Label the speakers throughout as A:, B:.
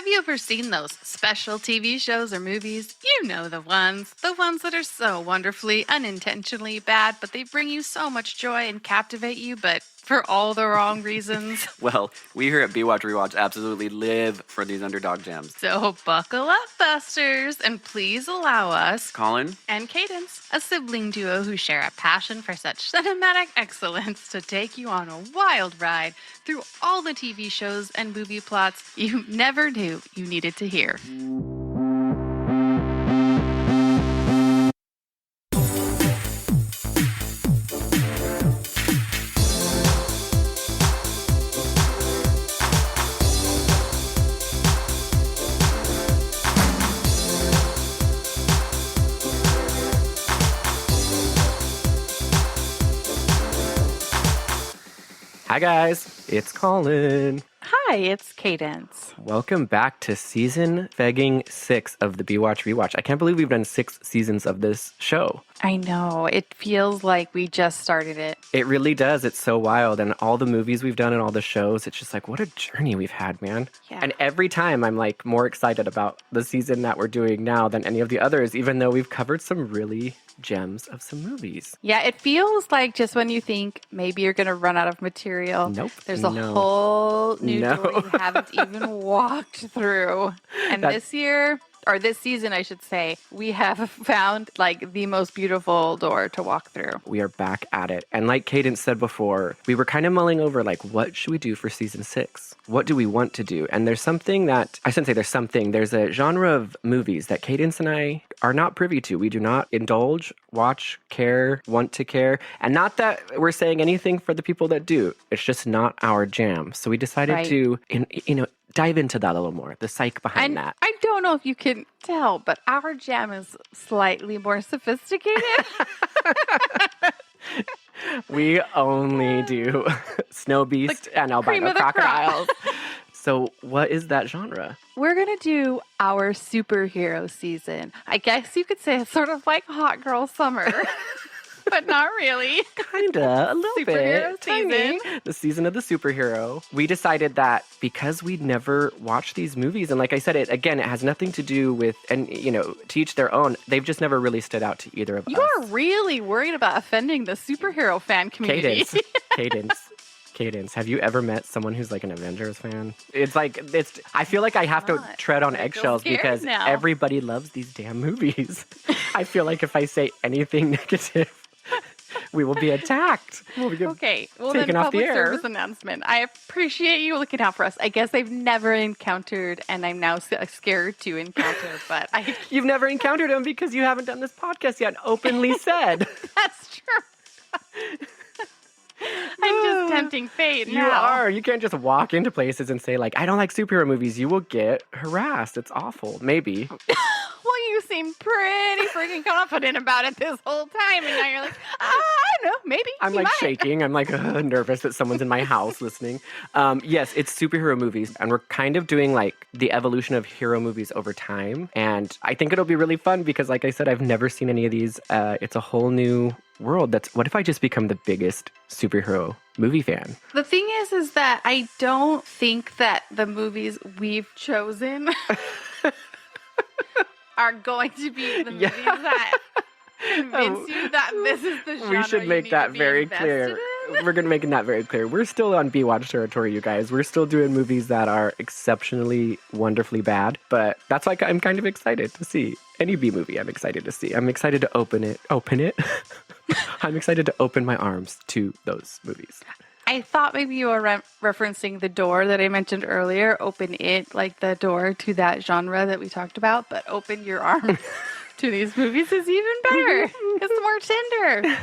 A: Have you ever seen those special TV shows or movies? You know the ones that are so wonderfully, unintentionally bad, but they bring you so much joy and captivate you, but for all the wrong reasons.
B: Well, we here at Watch Rewatch absolutely live for these underdog gems.
A: So buckle up, Busters, and please allow us,
B: Colin
A: and Cadence, a sibling duo who share a passion for such cinematic excellence, to take you on a wild ride through all the TV shows and movie plots you never knew you needed to hear.
C: Hi guys, it's Colin.
A: Hi, it's Cadence.
C: Welcome back to season 6 of the Watch Rewatch. I can't believe we've done 6 seasons of this show.
A: I know, it feels like we just started it.
C: It really does. It's so wild. And all the movies we've done and all the shows, it's just like, what a journey we've had, man.
A: Yeah.
C: And every time I'm like more excited about the season that we're doing now than any of the others, even though we've covered some really gems of some movies.
A: Yeah, it feels like just when you think maybe you're going to run out of material,
C: Nope.
A: There's a whole new door you haven't even walked through. And this season, I should say, we have found like the most beautiful door to walk through.
C: We are back at it. And like Cadence said before, we were kind of mulling over like, what should we do for season 6? What do we want to do? And there's something that, I shouldn't say there's something, there's a genre of movies that Cadence and I are not privy to. We do not indulge, watch, care, want to care. And not that we're saying anything for the people that do. It's just not our jam. So we decided to, dive into that a little more, the psych behind that.
A: I don't know if you can tell, but our jam is slightly more sophisticated.
C: We only do Snow Beast and albino crocodiles. So what is that genre?
A: We're going to do our superhero season. I guess you could say it's sort of like Hot Girl Summer. But not really.
C: Kinda, a little bit.
A: Season.
C: The season of the superhero. We decided that because we'd never watched these movies, and like I said, it has nothing to do with, and to each their own, they've just never really stood out to either of us.
A: You are really worried about offending the superhero fan community.
C: Cadence, have you ever met someone who's like an Avengers fan? I feel like I have to tread on eggshells because everybody loves these damn movies. I feel like if I say anything negative, we will be attacked.
A: Okay, well
C: taken
A: then
C: off
A: public
C: the air.
A: Service announcement. I appreciate you looking out for us. I guess I've never encountered, and I'm now scared to encounter, but
C: You've never encountered him because you haven't done this podcast yet, openly said.
A: That's true. I'm just tempting fate now.
C: You are. You can't just walk into places and say, like, I don't like superhero movies. You will get harassed. It's awful. Maybe.
A: Well, you seem pretty freaking confident about it this whole time. And now you're like, I don't know, maybe.
C: I'm like shaking. I'm like nervous that someone's in my house listening. Yes, it's superhero movies. And we're kind of doing like the evolution of hero movies over time. And I think it'll be really fun because, like I said, I've never seen any of these. It's a whole new world. What if I just become the biggest superhero movie fan?
A: The thing is that I don't think that the movies we've chosen are going to be the movies that convince you that this is the genre.
C: We should make that very clear. We're going to make that very clear. We're still on B-Watch territory, you guys. We're still doing movies that are exceptionally, wonderfully bad. But that's like, I'm kind of excited to see. Any B movie I'm excited to see. I'm excited to open it. I'm excited to open my arms to those movies.
A: I thought maybe you were referencing the door that I mentioned earlier. Open it, like the door to that genre that we talked about. But open your arms to these movies is even better. It's more tender.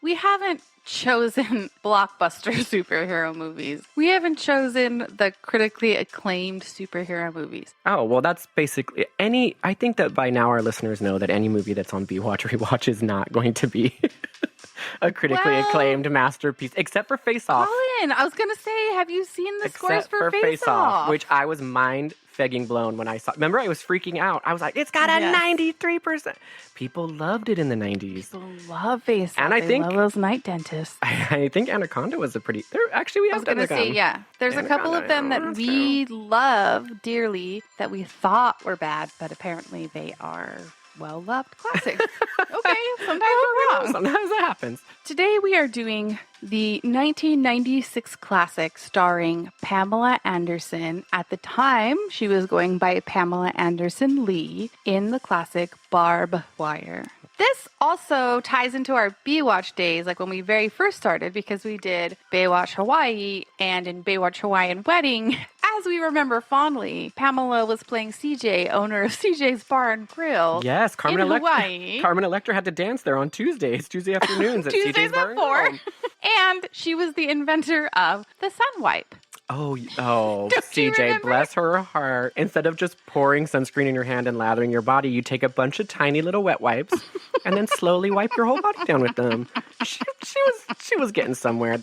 A: We haven't chosen blockbuster superhero movies. We haven't chosen the critically acclaimed superhero movies.
C: Oh, well, that's basically I think that by now our listeners know that any movie that's on B-Watch Rewatch is not going to be A critically acclaimed masterpiece, except for Face Off.
A: Colin, I was going to say, have you seen the scores for Face Off?
C: Which I was mind-fegging blown when I saw. Remember, I was freaking out. I was like, it's got a 93%. People loved it in the 90s.
A: People love Face Off.
C: And I think
A: love those night dentists.
C: I think Anaconda was a pretty. Actually, we have.
A: I was going to say, yeah. There's a couple of them that we love dearly that we thought were bad, but apparently they are well-loved classics. Okay, sometimes we're wrong.
C: Sometimes that happens.
A: Today we are doing the 1996 classic starring Pamela Anderson. At the time, she was going by Pamela Anderson Lee in the classic Barb Wire. This also ties into our Baywatch days, like when we very first started, because we did Baywatch Hawaii, and in Baywatch Hawaiian Wedding, as we remember fondly, Pamela was playing CJ, owner of CJ's Bar and Grill.
C: Yes, Carmen
A: in Hawaii.
C: Carmen Electra had to dance there on Tuesday afternoons at CJ's Bar and Grill.
A: And she was the inventor of the sun wipe.
C: Oh, CJ, bless her heart. Instead of just pouring sunscreen in your hand and lathering your body, you take a bunch of tiny little wet wipes and then slowly wipe your whole body down with them. She was getting somewhere.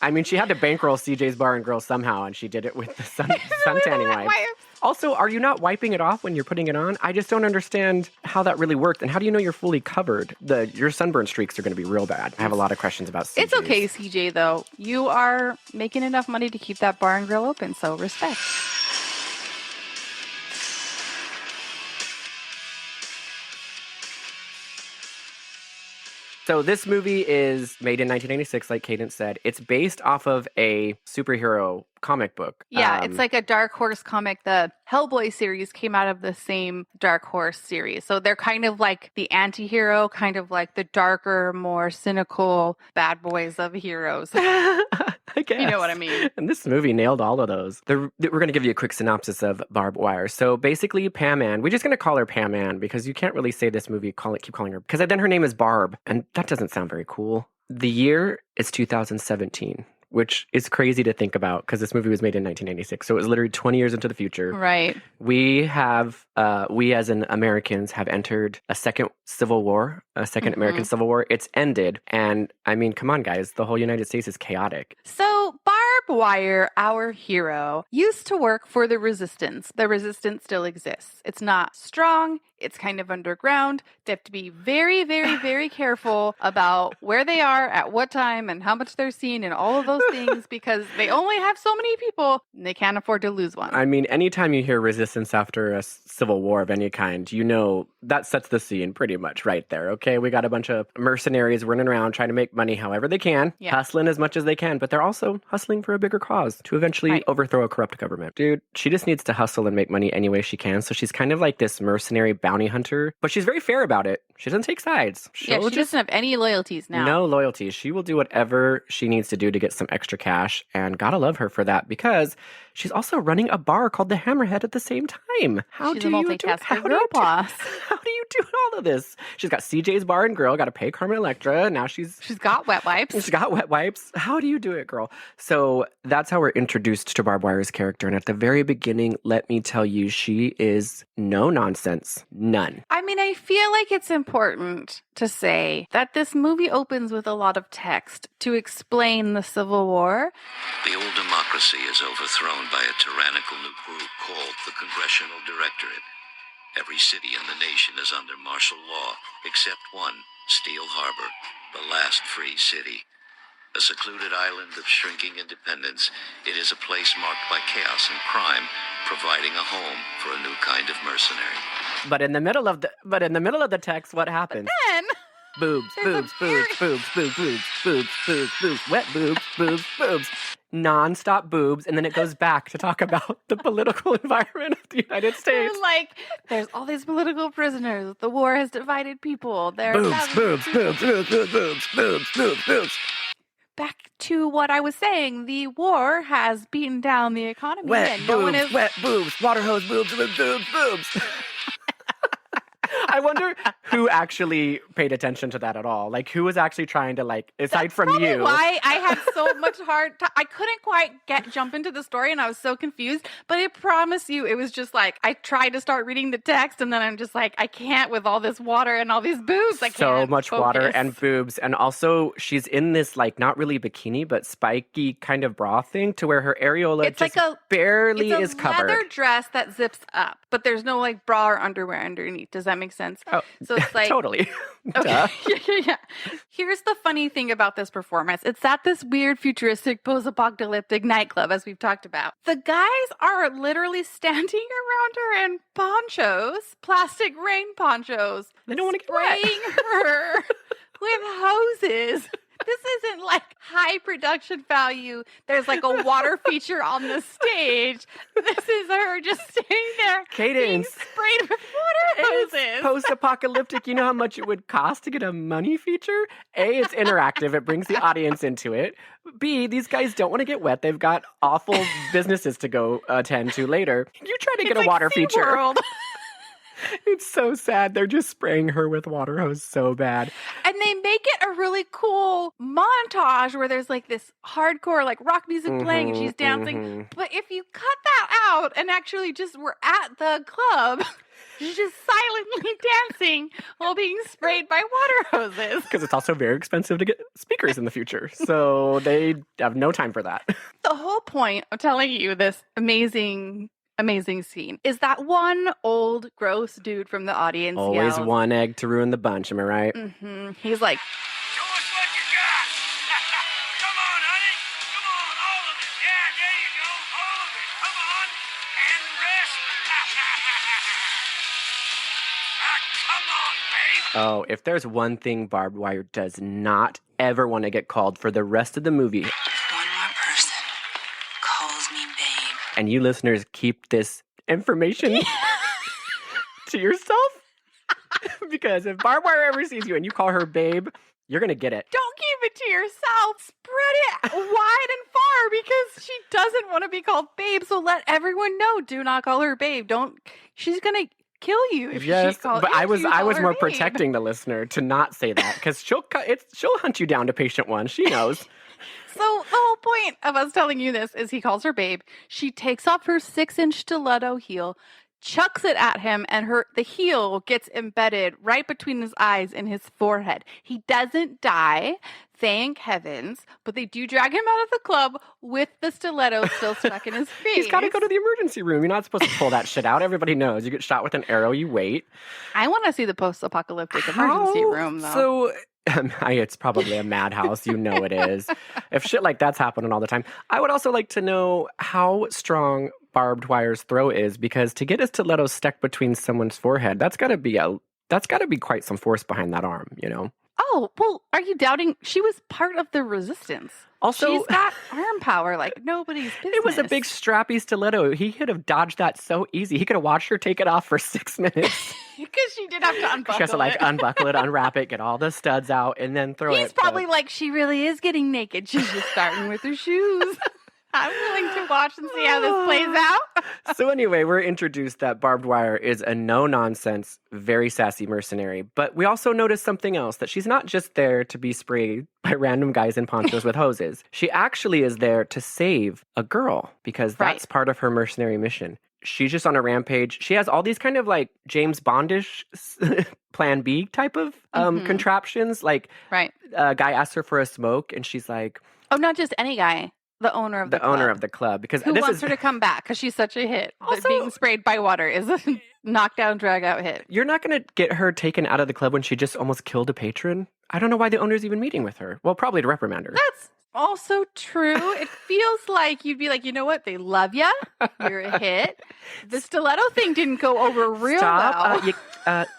C: I mean, she had to bankroll CJ's Bar and Grill somehow, and she did it with the sun tanning wipes. Also, are you not wiping it off when you're putting it on? I just don't understand how that really worked. And how do you know you're fully covered? Your sunburn streaks are going to be real bad. I have a lot of questions about CJ.
A: It's okay, CJ, though. You are making enough money to keep that bar and grill open, so respect.
C: So this movie is made in 1996, like Cadence said. It's based off of a superhero comic book.
A: Yeah, it's like a Dark Horse comic. The Hellboy series came out of the same Dark Horse series. So they're kind of like the anti-hero, kind of like the darker, more cynical bad boys of heroes.
C: I guess.
A: You know what I mean? And
C: this movie nailed all of those. We're going to give you a quick synopsis of Barb Wire. So basically, Pam Ann, we're just going to call her Pam Ann because you can't really say this movie, keep calling her, because then her name is Barb, and that doesn't sound very cool. The year is 2017. Which is crazy to think about because this movie was made in 1996. So it was literally 20 years into the future.
A: Right.
C: We as in Americans have entered a second civil war, a 2nd American Civil War. It's ended. And I mean, come on, guys. The whole United States is chaotic.
A: So Barb Wire, our hero, used to work for the Resistance. The Resistance still exists. It's not strong. It's kind of underground. They have to be very, very, very careful about where they are, at what time, and how much they're seen, and all of those things because they only have so many people and they can't afford to lose one.
C: I mean, anytime you hear resistance after a civil war of any kind, you know that sets the scene pretty much right there, okay? We got a bunch of mercenaries running around trying to make money however they can, hustling as much as they can, but they're also hustling for a bigger cause to eventually overthrow a corrupt government. Dude, she just needs to hustle and make money any way she can, so she's kind of like this mercenary bounty hunter, but she's very fair about it. She doesn't take sides.
A: She doesn't have any loyalties now.
C: No loyalties. She will do whatever she needs to do to get some extra cash, and gotta love her for that because she's also running a bar called the Hammerhead at the same time. How do you do all of this? She's got CJ's Bar and Grill, got to pay Carmen Electra. Now she's
A: got wet wipes.
C: She's got wet wipes. How do you do it, girl? So that's how we're introduced to Barb Wire's character. And at the very beginning, let me tell you, she is no nonsense. None.
A: I mean, I feel like it's important to say that this movie opens with a lot of text to explain the Civil War.
D: The old democracy is overthrown by a tyrannical new group called the Congressional Directorate. Every city in the nation is under martial law, except one, Steel Harbor, the last free city. A secluded island of shrinking independence, it is a place marked by chaos and crime, providing a home for a new kind of mercenary.
C: But in the middle of the text, what happens?
A: But then
C: boobs, wet boobs, non-stop boobs, and then it goes back to talk about the political environment of the United States.
A: There's all these political prisoners. The war has divided people.
C: Boobs.
A: Back to what I was saying, the war has beaten down the economy.
C: Wet boobs, water hose boobs. I wonder who actually paid attention to that at all? Like, who was actually trying to, like, aside
A: That's
C: from
A: probably
C: you?
A: why I had so much hard time. I couldn't quite jump into the story, and I was so confused. But I promise you, it was just like I tried to start reading the text, and then I'm just like, I can't with all this water and all these boobs. I can't.
C: So much water
A: focus.
C: and boobs. And also, she's in this, like, not really bikini, but spiky kind of bra thing to where her areola
A: It's
C: just
A: like a
C: barely
A: it's a
C: is covered.
A: leather dress that zips up, but there's no like bra or underwear underneath. Does that make sense?
C: Oh,
A: so it's like
C: totally.
A: Okay.
C: Duh.
A: Yeah. Here's the funny thing about this performance. It's at this weird futuristic post-apocalyptic nightclub, as we've talked about. The guys are literally standing around her in ponchos, plastic rain ponchos.
C: They don't want to get wet.
A: spraying her with hoses. This isn't like high production value. There's like a water feature on the stage. This is her just sitting there being
C: Cadence.
A: sprayed with water hoses.
C: Post-apocalyptic. You know how much it would cost to get a money feature? A, it's interactive. It brings the audience into it. B, these guys don't want to get wet. They've got awful businesses to go attend to later. You try to get
A: It's
C: a
A: like
C: water feature.
A: SeaWorld.
C: It's so sad. They're just spraying her with water hose so bad.
A: And they make it a really cool montage where there's like this hardcore like rock music playing and she's dancing. But if you cut that out and actually just were at the club, she's just silently dancing while being sprayed by water hoses.
C: Because it's also very expensive to get speakers in the future. So they have no time for that.
A: The whole point of telling you this amazing scene is that one old gross dude from the audience
C: Always
A: yells,
C: one egg to ruin the bunch, am I right?
A: He's like,
E: Show us what you got. Come on, honey. Come on, all of it. Yeah, there you go. All of it. Come on. And the rest. Come on, babe.
C: Oh, if there's one thing Barbed Wire does not ever want to get called for the rest of the movie,
F: One more person calls me babe.
C: and you listeners keep this information to yourself, because if Barbed Wire ever sees you and you call her babe, you're going to get it.
A: don't keep it to yourself. Spread it wide and far because she doesn't want to be called babe. So let everyone know. Do not call her babe. She's going to kill you if
C: Yes,
A: she calls
C: but I was
A: her
C: more
A: babe.
C: protecting the listener to not say that, because she'll hunt you down to patient one. She knows.
A: So the whole point of us telling you this is he calls her babe. She takes off her 6-inch stiletto heel, chucks it at him, and the heel gets embedded right between his eyes and his forehead. He doesn't die, thank heavens, but they do drag him out of the club with the stiletto still stuck in his face.
C: He's got to go to the emergency room. You're not supposed to pull that shit out. Everybody knows. You get shot with an arrow, you wait.
A: I want to see the post-apocalyptic emergency room, though.
C: So it's probably a madhouse. You know it is. If shit like that's happening all the time. I would also like to know how strong Barbed Wire's throw is, because to get a stiletto stuck between someone's forehead, that's got to be quite some force behind that arm, you know?
A: Oh, well, are you doubting? She was part of the resistance.
C: Also,
A: she's got arm power like nobody's business.
C: it was a big strappy stiletto. He could have dodged that so easy. He could have watched her take it off for 6 minutes.
A: because she did have to unbuckle
C: She has to like unbuckle it, unwrap it, get all the studs out, and then throw it.
A: He's probably like, she really is getting naked. She's just starting with her shoes. I'm willing to watch and see how this plays out.
C: So anyway, we're introduced that Barbed Wire is a no-nonsense, very sassy mercenary. But we also notice something else, that she's not just there to be sprayed by random guys in ponchos with hoses. She actually is there to save a girl, because that's part of her mercenary mission. She's just on a rampage. She has all these kind of like James Bondish plan B type of contraptions. Like a guy asks her for a smoke and she's like...
A: Oh, not just any guy. The owner of the club.
C: owner of the club. Because
A: who wants her to come back because she's such a hit.
C: Also,
A: but being sprayed by water is a knockdown, drag out hit.
C: You're not going to get her taken out of the club when she just almost killed a patron. I don't know why the owner's even meeting with her. Well, probably to reprimand her.
A: That's also true. It feels like you'd be like, you know what? They love ya. You're a hit. The stiletto thing didn't go over real well.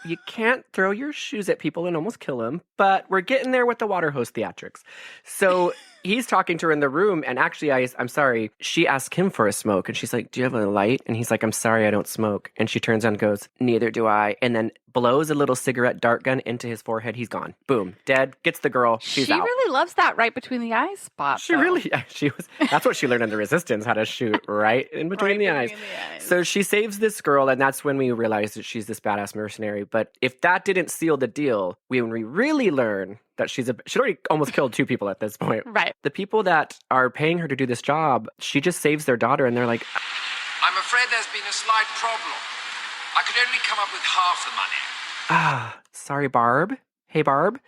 C: You can't throw your shoes at people and almost kill them, but we're getting there with the water hose theatrics. So he's talking to her in the room, and actually, I'm sorry, she asked him for a smoke, and she's like, do you have a light? And he's like, I'm sorry, I don't smoke. And she turns around and goes, neither do I. And then blows a little cigarette dart gun into his forehead. He's gone. Boom. Dead. Gets the girl. She's
A: she
C: out.
A: really loves that right between the eye spot.
C: She
A: though.
C: really, yeah, she was. That's what she learned in the Resistance, how to shoot right in between,
A: Right
C: the, eyes.
A: between the eyes.
C: So she saves this girl, and that's when we realize that she's this badass mercenary. But if that didn't seal the deal, when we really learn that she'd already almost killed 2 people at this point.
A: Right.
C: The people that are paying her to do this job, she just saves their daughter, and they're like,
G: I'm afraid there's been a slight problem. I could only come up with half the money.
C: sorry, Barb. Hey, Barb.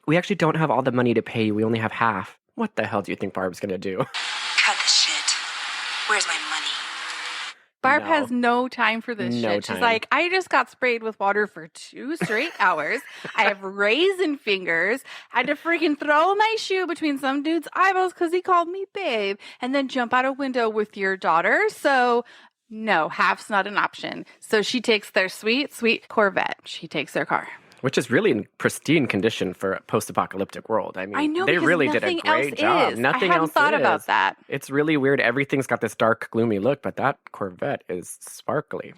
C: We actually don't have all the money to pay you. We only have half. What the hell do you think Barb's going to do?
F: Cut the shit. Where's my money?
A: Barb
C: No.
A: has no time for this
C: No
A: shit.
C: time.
A: She's like, I just got sprayed with water for 2 straight hours. I have raisin fingers. Had to freaking throw my shoe between some dude's eyeballs because he called me babe, and then jump out a window with your daughter. So no, half's not an option. So she takes their sweet, sweet Corvette. She takes their car.
C: Which is really in pristine condition for a post-apocalyptic world. I mean,
A: I know,
C: they
A: because
C: really did a
A: nothing
C: great
A: else
C: job.
A: is.
C: Nothing
A: I hadn't
C: else
A: thought
C: is.
A: about that.
C: It's really weird. Everything's got this dark, gloomy look, but that Corvette is sparkly.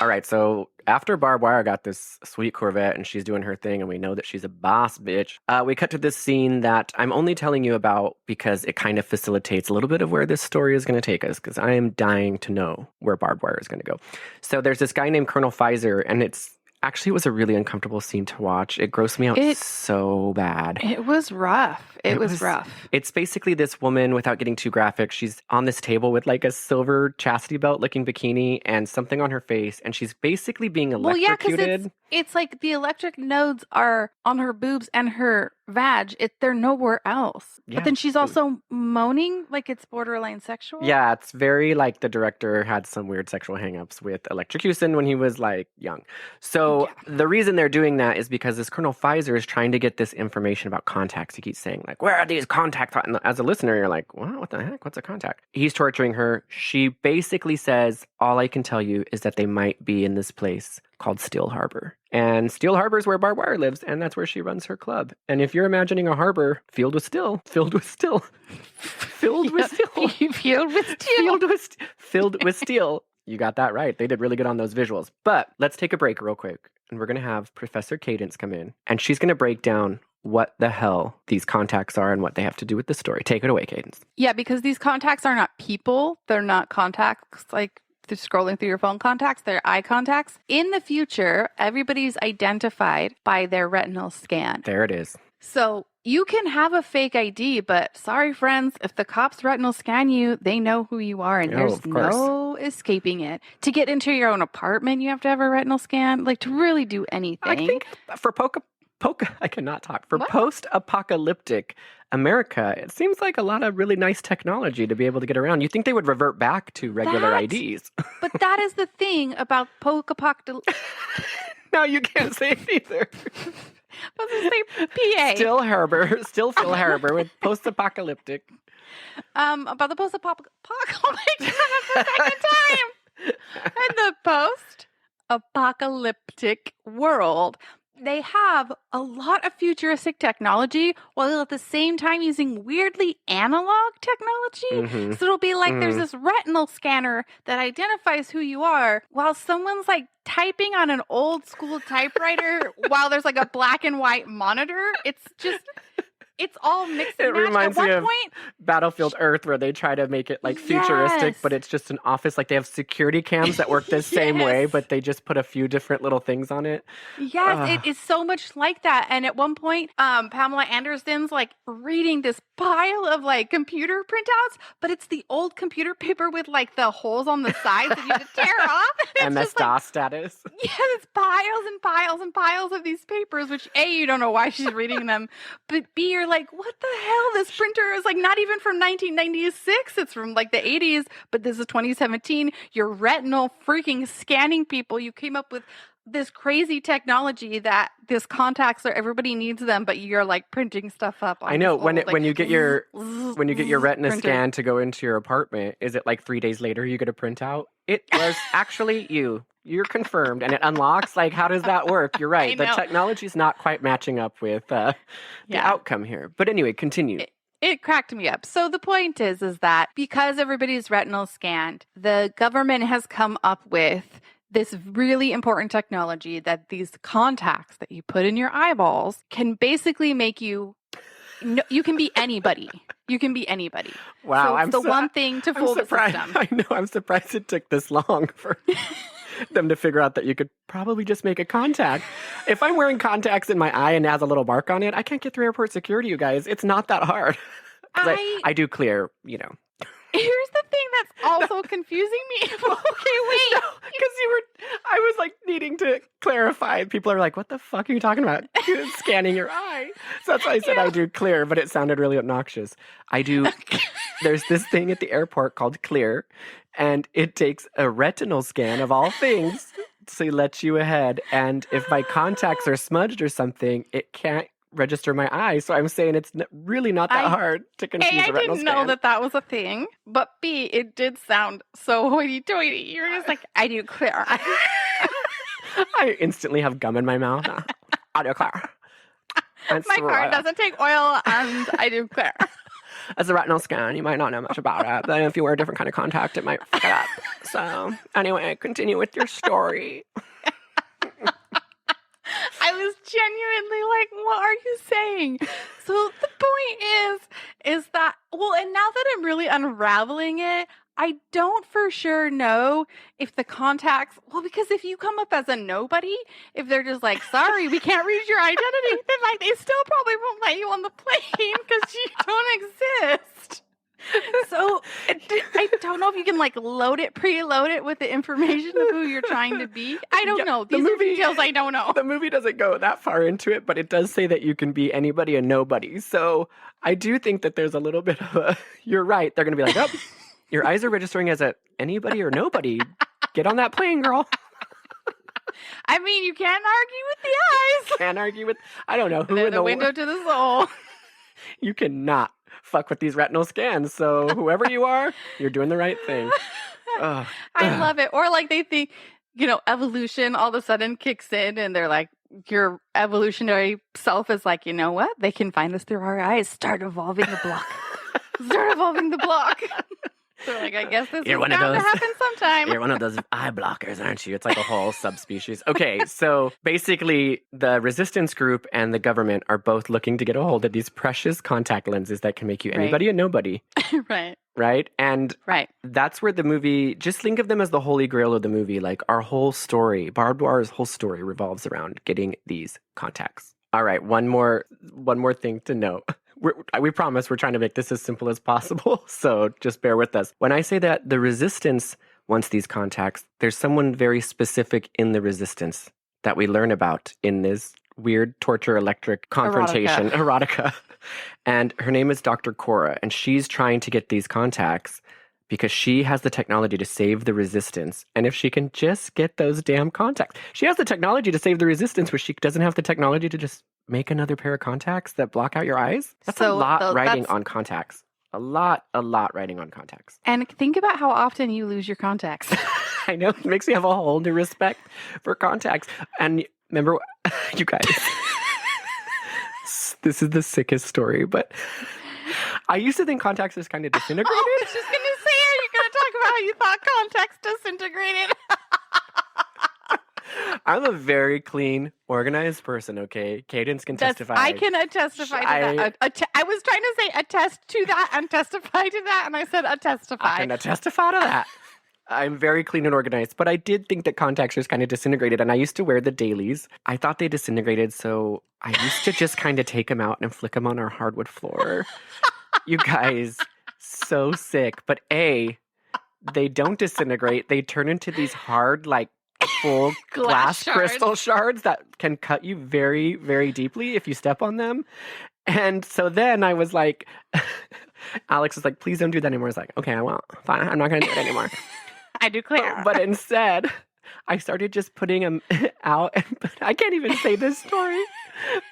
C: All right, so after Barb Wire got this sweet Corvette and she's doing her thing and we know that she's a boss bitch, we cut to this scene that I'm only telling you about because it kind of facilitates a little bit of where this story is going to take us, because I am dying to know where Barb Wire is going to go. So there's this guy named Colonel Pfizer, and it was a really uncomfortable scene to watch. It grossed me out so bad.
A: It was rough. It was rough.
C: It's basically this woman, without getting too graphic, she's on this table with like a silver chastity belt looking bikini and something on her face, and she's basically being electrocuted.
A: Well, yeah, because it's like the electric nodes are on her boobs and her vag. They're nowhere else.
C: Yeah.
A: But then she's also moaning like it's borderline sexual.
C: Yeah, it's very like the director had some weird sexual hangups with electrocution when he was like young. So the reason they're doing that is because this Colonel Pfizer is trying to get this information about contacts. He keeps saying like, where are these contacts? And as a listener, you're like, what the heck? What's a contact? He's torturing her. She basically says, all I can tell you is that they might be in this place called Steel Harbor. And Steel Harbor is where Barb Wire lives, and that's where she runs her club. And if you're imagining a harbor filled with steel, filled with steel, you got that right. They did really good on those visuals. But let's take a break real quick, and we're going to have Professor Cadence come in, and she's going to break down what the hell these contacts are and what they have to do with the story. Take it away, Cadence.
A: Yeah, because these contacts are not people. They're not contacts like scrolling through your phone contacts. They're eye contacts. In the future, everybody's identified by their retinal scan.
C: There it is.
A: So you can have a fake ID, but sorry, friends, if the cops retinal scan you, they know who you are, and there's no escaping it. To get into your own apartment, you have to have a retinal scan. Like, to really do anything.
C: I think for I cannot talk. For post-apocalyptic America, it seems like a lot of really nice technology to be able to get around. You think they would revert back to regular IDs.
A: But that is the thing about post-apocalyptic.
C: No, you can't say it either.
A: I was going to say PA.
C: Still Phil Harbor with post-apocalyptic.
A: About the post-apocalyptic. Oh my God, that's the second time. In the post-apocalyptic world, they have a lot of futuristic technology while at the same time using weirdly analog technology.
C: Mm-hmm.
A: So it'll be like there's this retinal scanner that identifies who you are while someone's like typing on an old school typewriter while there's like a black and white monitor. It's all mixed and
C: It
A: matched.
C: reminds
A: At
C: me
A: one
C: of
A: point,
C: Battlefield Earth, where they try to make it like futuristic, but it's just an office. Like they have security cams that work the same way, but they just put a few different little things on it.
A: Yes, it is so much like that. And at one point, Pamela Anderson's like reading this pile of like computer printouts, but it's the old computer paper with like the holes on the sides that you have to tear off.
C: MS-DOS status.
A: Yeah, it's piles and piles and piles of these papers, which A, you don't know why she's reading them, but B, you're like, what the hell? This printer is like not even from 1996. It's from like the 80s, but this is 2017. You're retinal freaking scanning people. You came up with this crazy technology that this contacts are everybody needs them, but you're like printing stuff up. On
C: I know
A: when
C: you get your retina
A: printer.
C: scan to go into your apartment, is it like 3 days later you get a printout? It was actually you. You're confirmed, and it unlocks. Like, how does that work? You're right. The technology's not quite matching up with the outcome here. But anyway, continue.
A: It cracked me up. So the point is that because everybody's retinal scanned, the government has come up with this really important technology that these contacts that you put in your eyeballs can basically make you you can be anybody. You can be anybody.
C: Wow,
A: so it's the one thing to fool the
C: surprised.
A: system.
C: I know. I'm surprised it took this long for them to figure out that you could probably just make a contact. If I'm wearing contacts in my eye and it has a little mark on it, I can't get through airport security, you guys. It's not that hard. I do clear, you know.
A: Here's the thing that's also confusing me. Okay, wait.
C: Because I was like needing to clarify. People are like, what the fuck are you talking about? Scanning your eye. So that's why I said I do clear, but it sounded really obnoxious. I do, there's this thing at the airport called Clear, and it takes a retinal scan of all things. So it lets you ahead. And if my contacts are smudged or something, it can't register my eye. So I'm saying it's really not that hard to confuse a retinal scan.
A: I didn't know that was a thing, but B, it did sound so hoity-toity. You're just like, I do clear.
C: I instantly have gum in my mouth. I do clear.
A: My car doesn't take oil, and I do clear.
C: As a retinal scan, you might not know much about it, but if you wear a different kind of contact, it might fuck it up. So anyway, continue with your story.
A: I was genuinely like, what are you saying? So the point is that, well, and now that I'm really unraveling it, I don't for sure know if the contacts, well, because if you come up as a nobody, if they're just like, sorry, we can't read your identity, then like they still probably won't let you on the plane because you don't exist. So I don't know if you can like preload it with the information of who you're trying to be. I don't know. These are details I don't know.
C: The movie doesn't go that far into it, but it does say that you can be anybody and nobody. So I do think that there's a little bit of a, you're right. They're going to be like, oh, your eyes are registering as anybody or nobody. Get on that plane, girl.
A: I mean, you can't argue with the eyes.
C: Can't argue with, I don't know.
A: They're the window to the soul.
C: You cannot fuck with these retinal scans. So whoever you are, you're doing the right thing.
A: I love it. Or like they think, evolution all of a sudden kicks in and they're like, your evolutionary self is like, you know what? They can find us through our eyes. Start evolving the block. So like, I guess this is bound to happen sometime.
C: You're one of those eye blockers, aren't you? It's like a whole subspecies. Okay, so basically the resistance group and the government are both looking to get a hold of these precious contact lenses that can make you anybody and nobody.
A: Right.
C: Right? And that's where the movie, just think of them as the holy grail of the movie. Like our whole story, Barb Wire's whole story revolves around getting these contacts. All right, one more thing to note. We promise we're trying to make this as simple as possible, so just bear with us. When I say that the resistance wants these contacts, there's someone very specific in the resistance that we learn about in this weird torture electric confrontation, erotica. And her name is Dr. Cora, and she's trying to get these contacts because she has the technology to save the resistance. And if she can just get those damn contacts, she has the technology to save the resistance, but she doesn't have the technology to just make another pair of contacts that block out your eyes. That's a lot riding on contacts. A lot riding on contacts.
A: And think about how often you lose your contacts.
C: I know. It makes me have a whole new respect for contacts. And remember, you guys, this is the sickest story, but I used to think contacts was kind of disintegrated.
A: I was just going to say, are you going to talk about how you thought contacts disintegrated?
C: I'm a very clean, organized person, okay? Cadence can testify.
A: I can testify to that. I was trying to say attest to that and testify to that, and I said attestify.
C: I can testify to that. I'm very clean and organized, but I did think that contacts was kind of disintegrated, and I used to wear the dailies. I thought they disintegrated, so I used to just kind of take them out and flick them on our hardwood floor. You guys, so sick. But A, they don't disintegrate. They turn into these hard, like, full glass crystal shards that can cut you very, very deeply if you step on them. And so then I was like, Alex was like, please don't do that anymore. I was like, okay, I won't. Fine, I'm not going to do it anymore.
A: I do clear.
C: But instead, I started just putting them out. And I can't even say this story.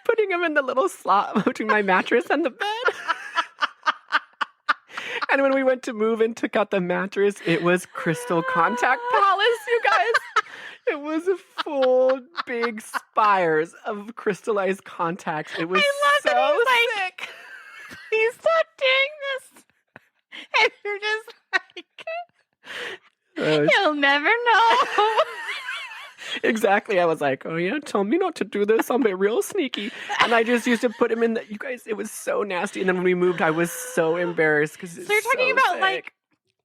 C: Putting them in the little slot between my mattress and the bed. And when we went to move and took out the mattress, it was Crystal Contact Palace, you guys. It was a full big spires of crystallized contacts. It was so sick.
A: Please stop doing this. And you're just like, you'll never know.
C: Exactly. I was like, oh yeah, tell me not to do this. I'll be real sneaky. And I just used to put him in you guys, it was so nasty. And then when we moved, I was so embarrassed because
A: So you're talking about like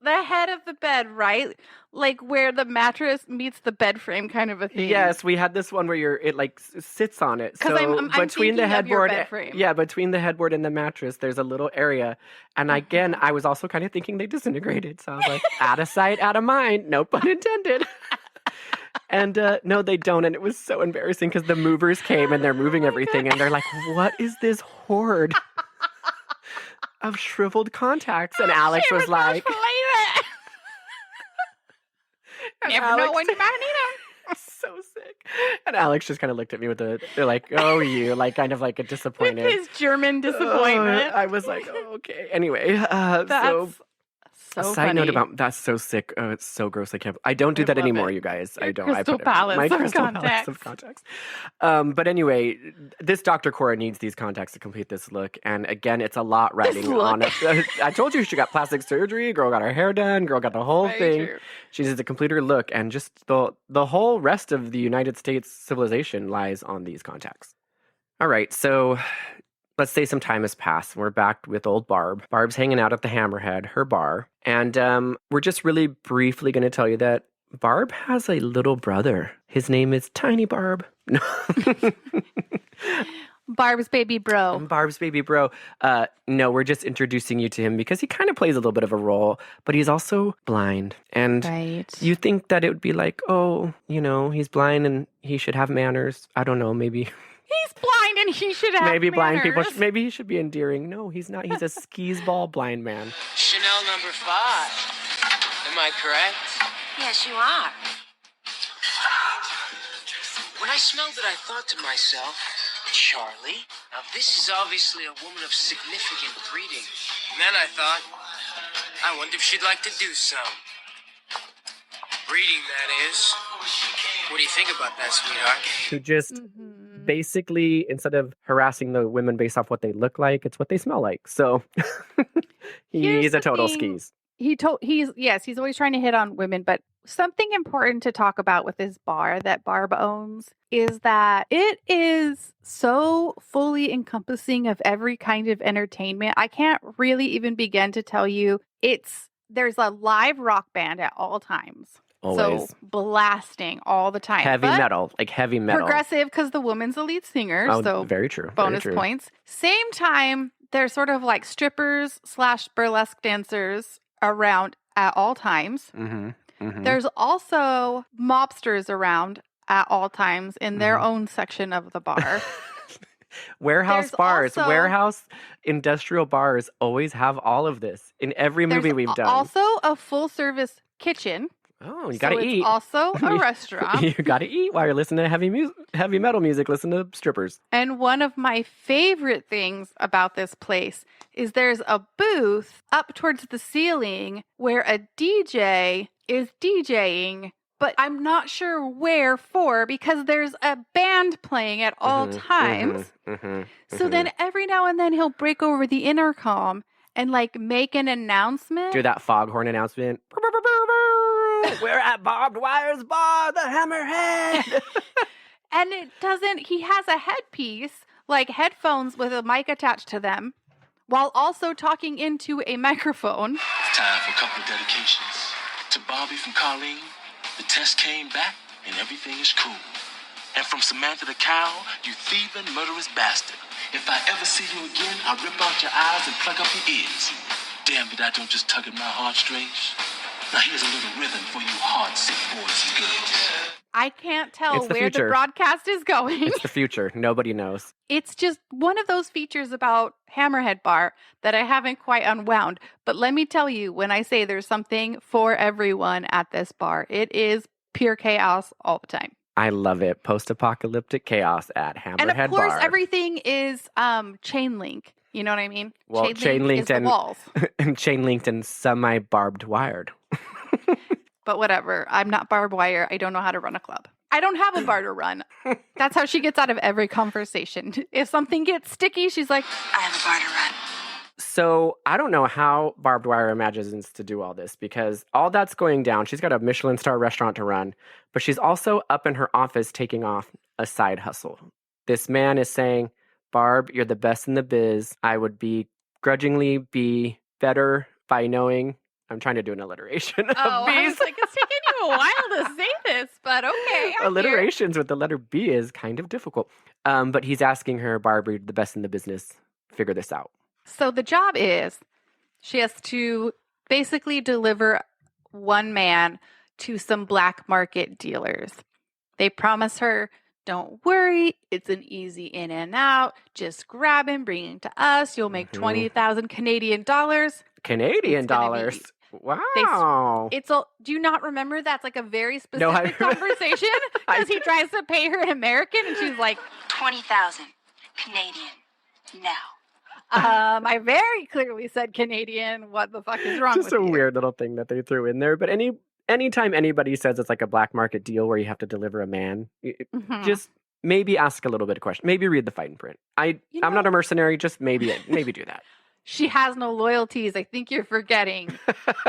A: the head of the bed, right? Like where the mattress meets the bed frame kind of a thing.
C: Yes, we had this one where it like sits on it.
A: 'Cause
C: So
A: I'm
C: between the
A: thinking of your
C: headboard,
A: bed frame.
C: yeah, between the headboard and the mattress, there's a little area. And again, I was also kind of thinking they disintegrated. So I was like, out of sight, out of mind. No pun intended. And no, they don't. And it was so embarrassing because the movers came and they're moving everything. And they're like, what is this horde of shriveled contacts? And Alex was like...
A: Never know when you're about to need them.
C: So sick. And Alex just kind of looked at me they're like, oh, you, like kind of like a disappointed.
A: With his German disappointment.
C: I was like, oh, okay. Anyway,
A: That's so
C: side note
A: funny.
C: about that's so sick. Oh, it's so gross. I don't do
A: I
C: that
A: love
C: anymore,
A: it.
C: you guys.
A: Your
C: I don't.
A: crystal
C: I put
A: palace
C: my
A: of
C: crystal palace
A: contacts.
C: of contacts. But anyway, this Dr. Cora needs these contacts to complete this look. And again, it's a lot riding on it. I told you she got plastic surgery. Girl got her hair done. Girl got the whole
A: Very
C: thing.
A: true.
C: She needs to complete her look. And just the whole rest of the United States civilization lies on these contacts. All right, so let's say some time has passed. We're back with old Barb. Barb's hanging out at the Hammerhead, her bar. And we're just really briefly going to tell you that Barb has a little brother. His name is Tiny Barb. No.
A: Barb's baby bro.
C: Barb's baby bro. No, we're just introducing you to him because he kind of plays a little bit of a role, but he's also blind. And
A: Right.
C: you think that it would be like, oh, he's blind and he should have manners. I don't know, maybe...
A: He's blind and he should have
C: Maybe blind people,
A: manners.
C: maybe he should be endearing. No, he's not. He's a skis ball blind man.
H: Chanel number 5. Am I correct?
F: Yes, you are.
H: When I smelled it, I thought to myself, Charlie, now this is obviously a woman of significant breeding. And then I thought, I wonder if she'd like to do some. Breeding, that is. What do you think about that, sweetheart?
C: Who just basically, instead of harassing the women based off what they look like, it's what they smell like. So
A: Here's
C: he's a
A: the
C: total
A: thing.
C: skis.
A: He's always trying to hit on women, but something important to talk about with this bar that Barb owns is that it is so fully encompassing of every kind of entertainment. I can't really even begin to tell you. There's a live rock band at all times.
C: Always.
A: So blasting all the time.
C: Heavy
A: But
C: metal, like heavy metal.
A: progressive because the woman's the lead singer.
C: Oh,
A: so
C: very true.
A: bonus
C: very true.
A: points. Same time, there's sort of like strippers / burlesque dancers around at all times. There's also mobsters around at all times in their own section of the bar.
C: Warehouse
A: There's
C: bars,
A: also-
C: warehouse industrial bars always have all of this in every movie
A: There's
C: we've done.
A: also a full service kitchen.
C: Oh, you gotta
A: so
C: eat.
A: It's also a restaurant.
C: You gotta eat while you're listening to heavy metal music. Listen to strippers.
A: And one of my favorite things about this place is there's a booth up towards the ceiling where a DJ is DJing, but I'm not sure where for because there's a band playing at all times. So then every now and then he'll break over the intercom and like make an announcement.
C: Do that foghorn announcement. We're at Barb Wire's bar, the Hammerhead.
A: And he has a headpiece, like headphones with a mic attached to them, while also talking into a microphone.
I: It's time for a couple of dedications. To Bobby from Colleen, the test came back and everything is cool. And from Samantha the cow, you thieving, murderous bastard. If I ever see you again, I'll rip out your eyes and plug up your ears. Damn it, I don't just tug at my heartstrings. Now here's a little rhythm for you heart-sick boys and girls.
A: I can't tell
C: It's the
A: where
C: future.
A: the broadcast is going.
C: It's the future. Nobody knows.
A: It's just one of those features about Hammerhead Bar that I haven't quite unwound. But let me tell you, when I say there's something for everyone at this bar, it is pure chaos all the time.
C: I love it. Post-apocalyptic chaos at Hammerhead
A: And of course,
C: Bar.
A: everything is chain link. You know what I mean?
C: Well, chain linked
A: is
C: and
A: the walls.
C: and chain linked and semi-barbed wired.
A: But whatever. I'm not Barb Wire. I don't know how to run a club. I don't have a bar to run. That's how she gets out of every conversation. If something gets sticky, she's like,
F: I have a bar to run.
C: So I don't know how Barbed Wire imagines to do all this because all that's going down. She's got a Michelin star restaurant to run, but she's also up in her office taking off a side hustle. This man is saying, Barb, you're the best in the biz. I would grudgingly be better by knowing. I'm trying to do an alliteration of
A: I
C: B's.
A: was like, it's taking you a while to say this, but okay.
C: Alliterations with the letter B is kind of difficult. But he's asking her, Barb, you're the best in the business. Figure this out.
A: So the job is she has to basically deliver one man to some black market dealers. They promise her, don't worry, it's an easy in and out. Just grab him, bring him to us. You'll make 20,000 Canadian dollars.
C: Canadian dollars? Wow.
A: Do you not remember that's like a very specific conversation? Because he tries to pay her in American and she's like,
F: 20,000 Canadian now.
A: I very clearly said Canadian. What the fuck is wrong with you?
C: Just a weird little thing that they threw in there. But anytime anybody says it's like a black market deal where you have to deliver a man, just maybe ask a little bit of question. Maybe read the fine print. I'm not a mercenary. Just maybe do that.
A: She has no loyalties. I think you're forgetting.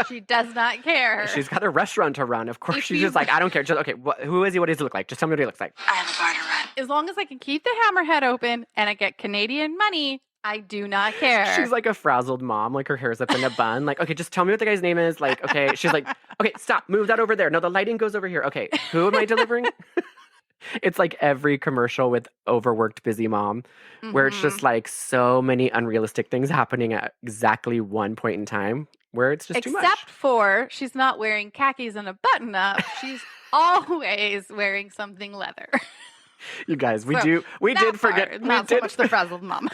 A: She does not care.
C: She's got a restaurant to run. Of course, she's just like, I don't care. Just, okay, who is he? What does he look like? Just tell me what he looks like.
F: I have a bar to run.
A: As long as I can keep the hammerhead open and I get Canadian money, I do not care.
C: She's like a frazzled mom. Like her hair's up in a bun. Like, okay, just tell me what the guy's name is. Like, okay. She's like, okay, stop. Move that over there. No, the lighting goes over here. Okay, who am I delivering? It's like every commercial with overworked, busy mom, where it's just like so many unrealistic things happening at exactly one point in time where it's just too much.
A: Except for she's not wearing khakis and a button up. She's always wearing something leather.
C: You guys, we did forget.
A: Not so much the frazzled mom.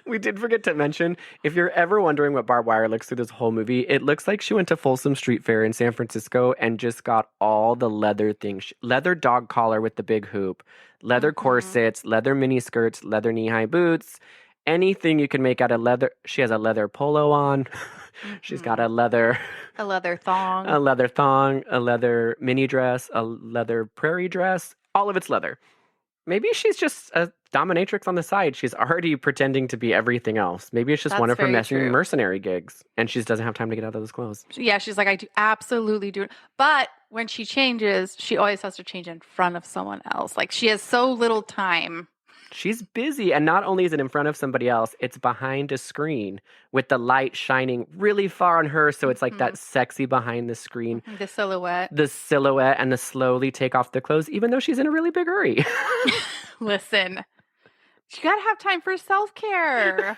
C: We did forget to mention, if you're ever wondering what Barb Wire looks through this whole movie, it looks like she went to Folsom Street Fair in San Francisco and just got all the leather things. Leather dog collar with the big hoop, leather corsets, leather mini skirts, leather knee-high boots, anything you can make out of leather. She has a leather polo on. She's got a leather
A: thong,
C: a leather mini dress, a leather prairie dress. All of it's leather. Maybe she's just a dominatrix on the side. She's already pretending to be everything else. Maybe it's just one of her mercenary gigs, and she just doesn't have time to get out of those clothes.
A: Yeah, she's like, I do absolutely do it. But when she changes, she always has to change in front of someone else. Like, she has so little time.
C: She's busy, and not only is it in front of somebody else, it's behind a screen with the light shining really far on her, so it's like that sexy behind the screen.
A: The silhouette.
C: And the slowly take off the clothes, even though she's in a really big hurry.
A: Listen, you gotta have time for self-care.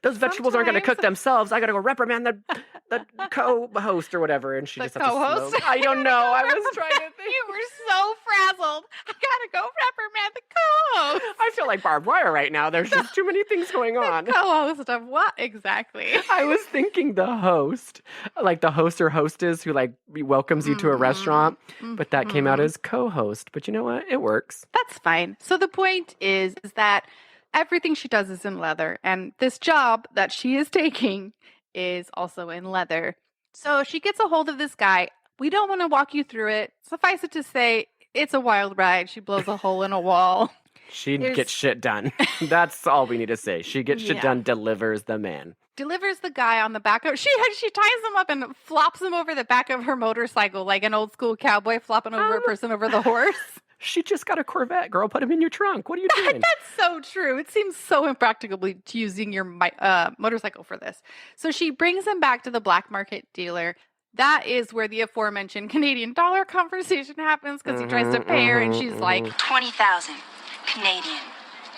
C: Those vegetables aren't gonna cook themselves. I gotta go reprimand the co-host or whatever, and she just has to
A: co-host?
C: I don't know. I was trying to think.
A: You were so frazzled. I gotta go reprimand the co-host.
C: I feel like Barbed Wire right now. There's just too many things going on.
A: The co-host of what exactly?
C: I was thinking the host, like the host or hostess who like welcomes you to a restaurant, but that came out as co-host. But you know what? It works.
A: That's fine. So the point is that everything she does is in leather, and this job that she is taking is also in leather. So she gets a hold of this guy. We don't want to walk you through it. Suffice it to say, it's a wild ride. She blows a hole in a wall.
C: She gets shit done. That's all we need to say. She gets shit done, delivers the man.
A: Delivers the guy on the back of... She ties him up and flops him over the back of her motorcycle like an old school cowboy flopping over a person over the horse.
C: She just got a Corvette, girl. Put him in your trunk. What are you doing?
A: That's so true. It seems so impracticable using your motorcycle for this. So she brings him back to the black market dealer. That is where the aforementioned Canadian dollar conversation happens because he tries to pay her and she's like,
F: 20,000 Canadian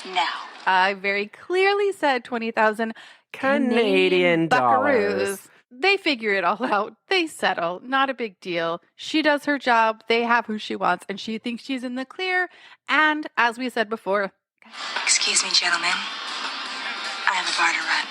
F: now.
A: I very clearly said 20,000
C: Canadian dollars.
A: They figure it all out. They settle. Not a big deal. She does her job. They have who she wants, and she thinks she's in the clear. And as we said before...
F: Excuse me, gentlemen. I have a bar to run.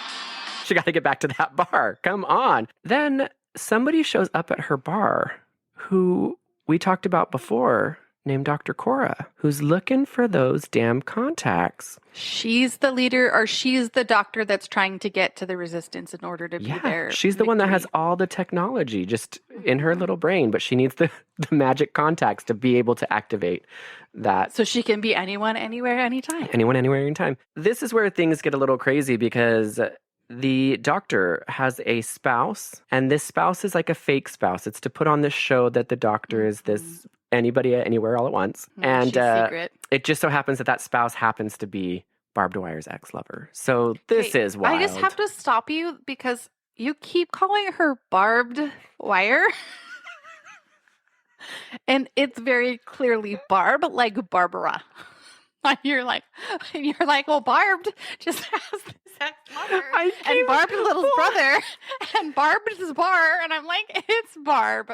C: She got to get back to that bar. Come on. Then somebody shows up at her bar who we talked about before, named Dr. Cora, who's looking for those damn contacts.
A: She's the leader, or she's the doctor that's trying to get to the resistance in order to be there.
C: She's the one that has all the technology just in her little brain, but she needs the magic contacts to be able to activate that.
A: So she can be anyone, anywhere, anytime.
C: Anyone, anywhere, anytime. This is where things get a little crazy because the doctor has a spouse, and this spouse is like a fake spouse. It's to put on this show that the doctor is this anybody anywhere all at once. And
A: She's secret.
C: it just so happens that that spouse happens to be Barbed Wire's ex-lover. So this
A: Okay,
C: is wild.
A: I just have to stop you because you keep calling her Barbed Wire. And it's very clearly Barb, like Barbara. You're like, well, Barbed just has this ex-mother, and Barb's little brother, and Barbed is Bar, and I'm like, it's Barb.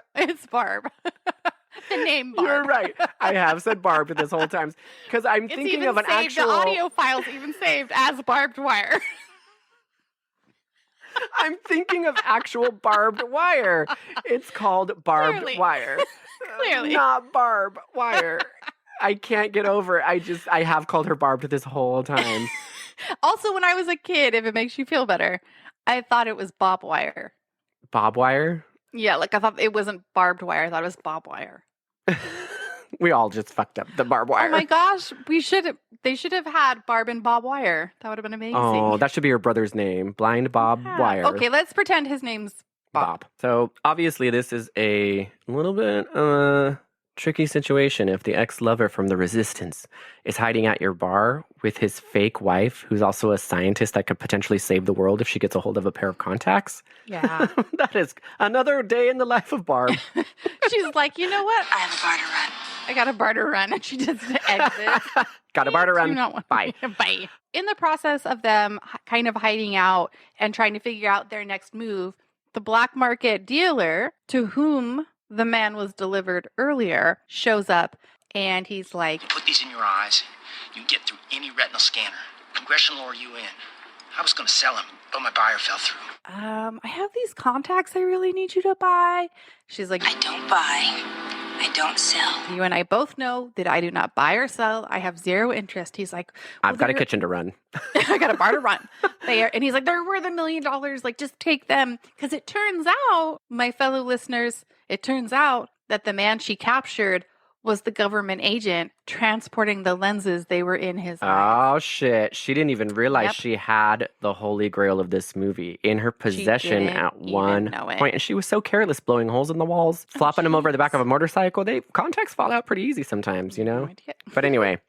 A: The name Barb.
C: You're right. I have said Barb this whole time because I'm
A: It's
C: thinking
A: even
C: of an
A: saved,
C: actual.
A: The audio file's even saved as Barbed Wire.
C: I'm thinking of actual barbed wire. It's called Barbed
A: Clearly.
C: Wire.
A: Clearly.
C: Not Barb Wire. I can't get over it. I have called her Barbed this whole time.
A: Also, when I was a kid, if it makes you feel better, I thought it was Bob Wire.
C: Bob Wire?
A: Yeah, like I thought it wasn't Barbed Wire. I thought it was Bob Wire.
C: We all just fucked up the Barb Wire.
A: Oh my gosh, they should have had Barb and Bob Wire. That would have been amazing.
C: Oh, that should be your brother's name. Blind Bob
A: Yeah.
C: Wire.
A: Okay, let's pretend his name's Bob.
C: So obviously this is a little bit tricky situation if the ex-lover from the Resistance is hiding at your bar with his fake wife, who's also a scientist that could potentially save the world if she gets a hold of a pair of contacts.
A: Yeah.
C: That is another day in the life of Barb.
A: She's like, you know what?
F: I have a bar to run.
A: I got a bar to run. And she just exits.
C: Got a bar to
A: Do
C: run.
A: not want-
C: Bye.
A: Bye. In the process of them kind of hiding out and trying to figure out their next move, the black market dealer to whom the man was delivered earlier shows up, and he's like,
H: You put these in your eyes, you get through any retinal scanner. Congressional or UN. I was going to sell them, but my buyer fell through.
A: I have these contacts I really need you to buy. She's like,
F: I don't buy. I don't sell.
A: you and I both know that I do not buy or sell. I have zero interest. He's like, well,
C: I've got a
A: they're-
C: kitchen to run.
A: I got a bar to run. And he's like, they're worth $1 million. Like, just take them. Because it turns out, my fellow listeners, it turns out that the man she captured was the government agent transporting the lenses they were in his eyes.
C: Oh, shit. She didn't even realize
A: Yep.
C: she had the holy grail of this movie in her possession
A: didn't
C: at
A: even
C: one
A: know it.
C: point. And she was so careless, blowing holes in the walls, flopping them over the back of a motorcycle. Contacts fall out pretty easy sometimes, you know?
A: No idea.
C: But anyway.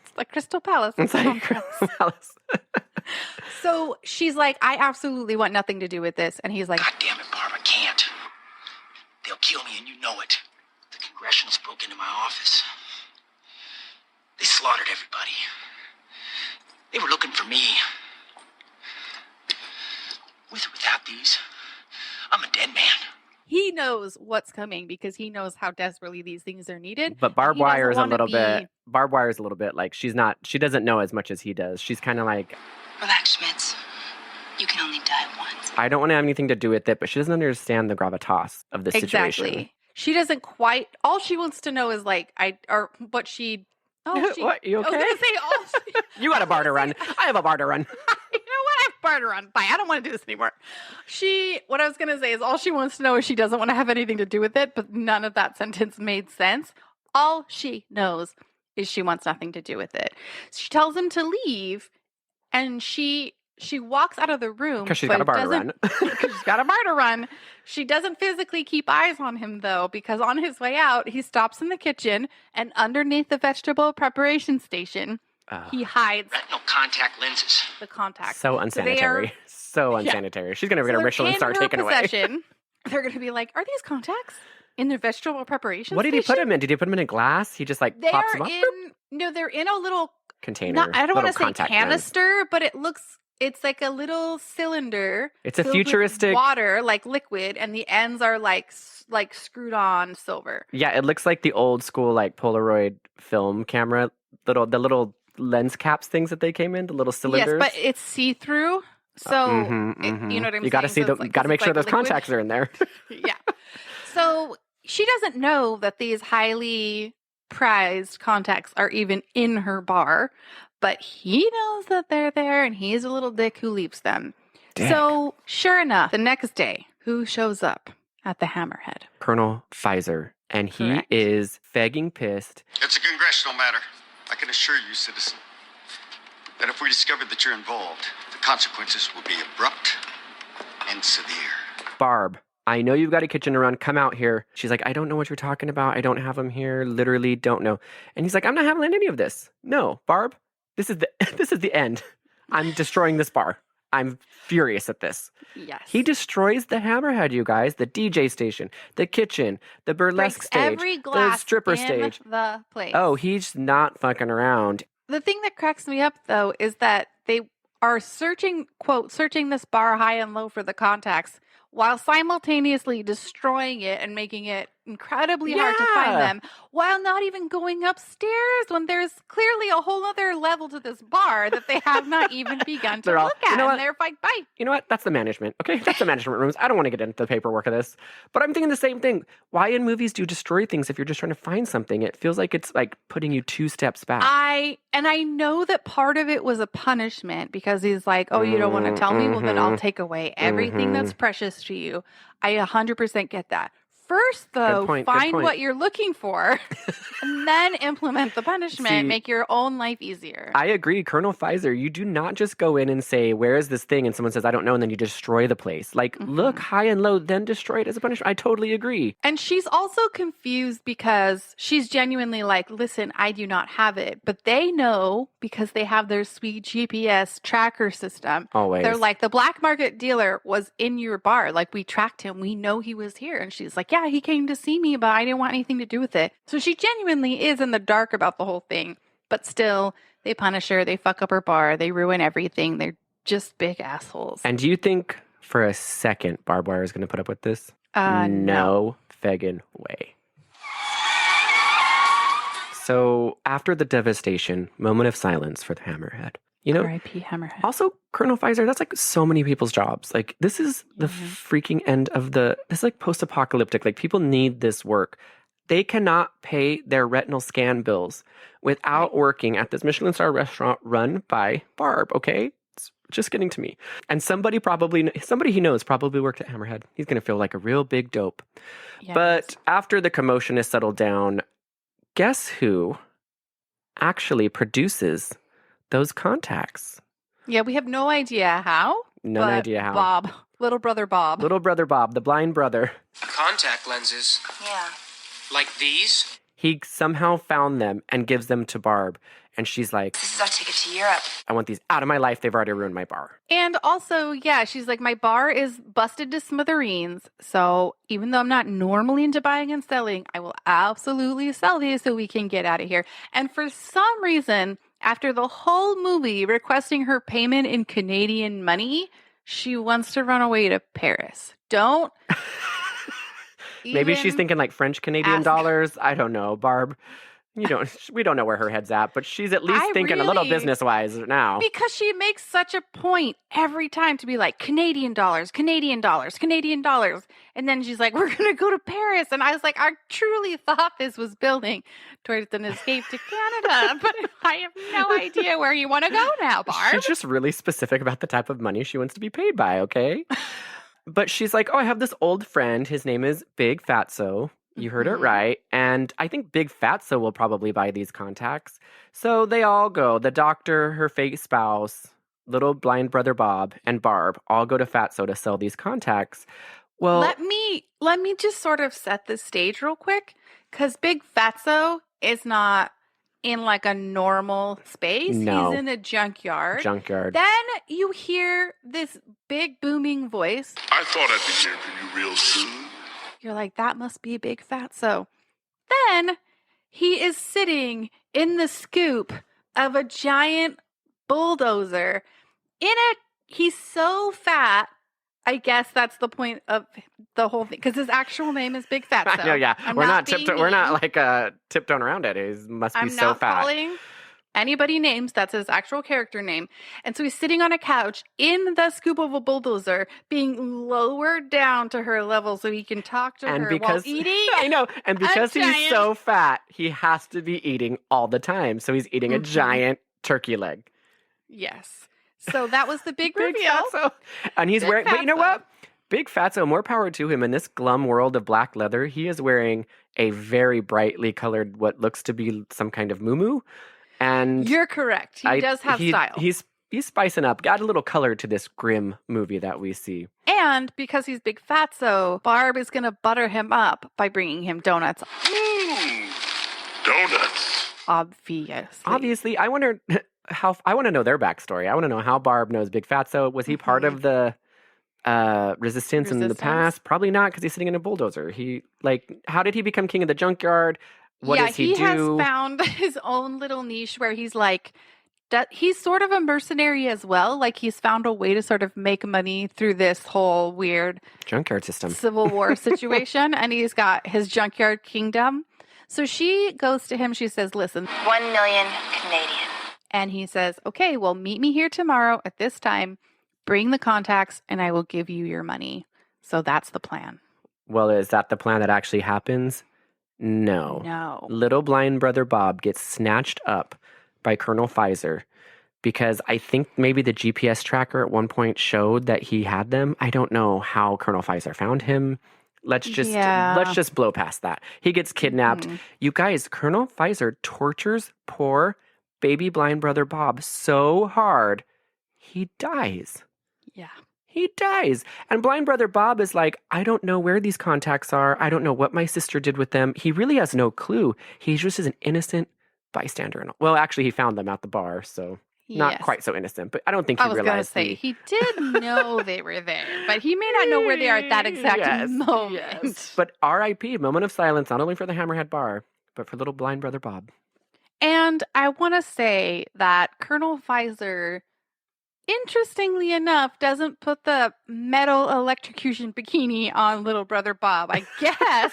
A: It's like Crystal Palace.
C: It's like Alice.
A: So she's like, I absolutely want nothing to do with this. And he's like,
H: God damn it, Barb, I can't. They'll kill me and you know it. The Congressionals broke into my office. They slaughtered everybody. They were looking for me. With or without these, I'm a dead man.
A: he knows what's coming because he knows how desperately these things are needed.
C: But Barbed
A: He doesn't
C: Wire is a
A: wanna
C: little
A: be-
C: bit. Barbed Wire is a little bit like she doesn't know as much as he does. She's kind of like,
F: Relax, Schmitz. You can only die once.
C: I don't want to have anything to do with it, but she doesn't understand the gravitas of the situation.
A: Exactly. She doesn't quite. All she wants to know is like what she. Oh, she,
C: What, you
A: I was
C: okay?
A: gonna say all. She,
C: You got a bar to run. I have a bar to run.
A: you know what? I have bar to run. Bye. I don't want to do this anymore. What I was gonna say is all she wants to know is she doesn't want to have anything to do with it. But none of that sentence made sense. All she knows is she wants nothing to do with it. She tells him to leave, and she walks out of the room
C: Because she's
A: but
C: got a bar to
A: doesn't-
C: run.
A: Because she's got a bar to run. She doesn't physically keep eyes on him, though, because on his way out, he stops in the kitchen and underneath the vegetable preparation station, he hides
H: Retinal contact lenses.
A: the contacts.
C: So unsanitary. So
A: Yeah.
C: unsanitary. She's going to get
A: So
C: a
A: they're
C: Michelin
A: in
C: star
A: her
C: taken away.
A: possession. They're going to be like, are these contacts in the vegetable preparation
C: What did he put
A: station?
C: them in? Did he put them in a glass? He just like
A: They
C: pops
A: are
C: them up?
A: in, no, they're in a little,
C: Container.
A: I don't want to say
C: contact lens.
A: canister, but it's like a little cylinder.
C: It's a
A: filled with
C: futuristic-
A: water, like liquid, and the ends are like screwed on silver.
C: Yeah, it looks like the old school like Polaroid film camera, the little lens caps things that they came in, the little cylinders.
A: Yes, but it's see through. So you know what I'm saying.
C: You got to see
A: So it's like-
C: got to
A: it's
C: make sure
A: like
C: those
A: liquid.
C: contacts are in there.
A: Yeah. So she doesn't know that these highly prized contacts are even in her bar, but he knows that they're there, and he's a little dick who leaves them.
C: Dick.
A: So sure enough, the next day, who shows up at the Hammerhead?
C: Colonel Pfizer, and he
A: Correct.
C: is fagging pissed.
J: It's a congressional matter. I can assure you, citizen, that if we discover that you're involved, the consequences will be abrupt and severe.
C: Barb, I know you've got a kitchen to run. Come out here. She's like, I don't know what you're talking about. I don't have him here. Literally don't know. And he's like, I'm not having any of this. No, Barb, this is the end. I'm destroying this bar. I'm furious at this.
A: Yes.
C: He destroys the Hammerhead, you guys. The DJ station, the kitchen, the burlesque
A: Breaks
C: stage,
A: every glass
C: the stripper
A: in
C: stage.
A: the place.
C: Oh, he's not fucking around.
A: The thing that cracks me up, though, is that they are searching this bar high and low for the contacts while simultaneously destroying it and making it incredibly hard to find them, while not even going upstairs when there's clearly a whole other level to this bar that they have not even begun to look at. And they're like, bye.
C: You know what? That's the management, okay? That's the management rooms. I don't want to get into the paperwork of this. But I'm thinking the same thing. Why in movies do you destroy things if you're just trying to find something? It feels like it's like putting you 2 steps back.
A: I know that part of it was a punishment because he's like, oh, you don't want to tell me? Well, then I'll take away everything that's precious to you. I 100% get that. First, though, find what you're looking for and then implement the punishment. Make your own life easier.
C: I agree. Colonel Pfizer, you do not just go in and say, where is this thing? And someone says, I don't know. And then you destroy the place. Like, look high and low, then destroy it as a punishment. I totally agree.
A: And she's also confused because she's genuinely like, listen, I do not have it. But they know because they have their sweet GPS tracker system.
C: Always.
A: They're like, the black market dealer was in your bar. Like, we tracked him. We know he was here. And she's like, yeah, he came to see me, but I didn't want anything to do with it. So she genuinely is in the dark about the whole thing. But still, they punish her. They fuck up her bar. They ruin everything. They're just big assholes.
C: And do you think for a second Barb Wire is going to put up with this? No feggin' way. So after the devastation, moment of silence for the Hammerhead. You know,
A: R.I.P. Hammerhead.
C: Also, Colonel Pfizer, that's like so many people's jobs. Like, this is the freaking end of this is like post-apocalyptic. Like, people need this work. They cannot pay their retinal scan bills without working at this Michelin star restaurant run by Barb, okay? It's just getting to me. And somebody he knows probably worked at Hammerhead. He's going to feel like a real big dope. Yes. But after the commotion has settled down, guess who actually produces those contacts?
A: Yeah, we have no idea how.
C: No idea how.
A: Bob. Little brother Bob.
C: Little brother Bob, the blind brother.
H: Contact lenses.
F: Yeah.
H: Like these?
C: He somehow found them and gives them to Barb. And she's like,
F: this is our ticket to Europe.
C: I want these out of my life. They've already ruined my bar.
A: And also, yeah, she's like, my bar is busted to smithereens. So even though I'm not normally into buying and selling, I will absolutely sell these so we can get out of here. And for some reason, after the whole movie requesting her payment in Canadian money, she wants to run away to Paris. Don't.
C: Maybe she's thinking like French Canadian dollars. I don't know, Barb. We don't know where her head's at, but she's at least thinking a little business-wise now.
A: Because she makes such a point every time to be like, Canadian dollars, Canadian dollars, Canadian dollars. And then she's like, we're going to go to Paris. And I was like, I truly thought this was building towards an escape to Canada. But I have no idea where you want to go now, Barb.
C: She's just really specific about the type of money she wants to be paid by, okay? But she's like, oh, I have this old friend. His name is Big Fatso. You heard it right. And I think Big Fatso will probably buy these contacts. So they all go. The doctor, her fake spouse, little blind brother Bob, and Barb all go to Fatso to sell these contacts. Well,
A: let me just sort of set the stage real quick, because Big Fatso is not in like a normal space.
C: No.
A: He's in a junkyard.
C: Junkyard.
A: Then you hear this big booming voice.
K: I thought I'd be hearing from you real soon.
A: You're like, that must be Big Fatso. Then he is sitting in the scoop of a giant bulldozer. He's so fat. I guess that's the point of the whole thing, because his actual name is Big Fatso.
C: I know, yeah. We're not tiptoeing around it. He must be so fat.
A: I'm not calling anybody names. That's his actual character name. And so he's sitting on a couch in the scoop of a bulldozer, being lowered down to her level so he can talk to her while eating.
C: I know. And because he's so fat, he has to be eating all the time. So he's eating a giant turkey leg.
A: Yes. So that was the big reveal.
C: Fatso. And he's wearing, but you know what? Big Fatso, more power to him. In this glum world of black leather, he is wearing a very brightly colored, what looks to be some kind of muumuu. And
A: you're correct. He does have style.
C: He's spicing up, got a little color to this grim movie that we see.
A: And because he's big fatso, Barb is going to butter him up by bringing him donuts.
K: Donuts.
A: Obviously.
C: I wonder I want to know their backstory. I want to know how Barb knows Big Fatso. Was he part of the resistance in the past? Probably not, because he's sitting in a bulldozer. How did he become king of the junkyard? What does he do?
A: He has found his own little niche where he's like, he's sort of a mercenary as well. Like, he's found a way to sort of make money through this whole weird
C: junkyard system,
A: Civil War situation. And he's got his junkyard kingdom. So she goes to him. She says, listen,
F: 1 million Canadian.
A: And he says, okay, well, meet me here tomorrow at this time. Bring the contacts and I will give you your money. So that's the plan.
C: Well, is that the plan that actually happens? No. Little blind brother Bob gets snatched up by Colonel Pfizer because I think maybe the GPS tracker at one point showed that he had them. I don't know how Colonel Pfizer found him. Let's just blow past that. He gets kidnapped. You guys, Colonel Pfizer tortures poor baby blind brother Bob so hard, he dies.
A: Yeah.
C: He dies. And blind brother Bob is like, I don't know where these contacts are. I don't know what my sister did with them. He really has no clue. He's just an innocent bystander. Well, actually, he found them at the bar, so not quite so innocent. But I don't think he realized.
A: I was going to say, he did know they were there, but he may not know where they are at that exact moment.
C: Yes. But R.I.P., moment of silence, not only for the Hammerhead Bar, but for little blind brother Bob.
A: And I want to say that Colonel Pfizer, interestingly enough, doesn't put the metal electrocution bikini on little brother Bob. I guess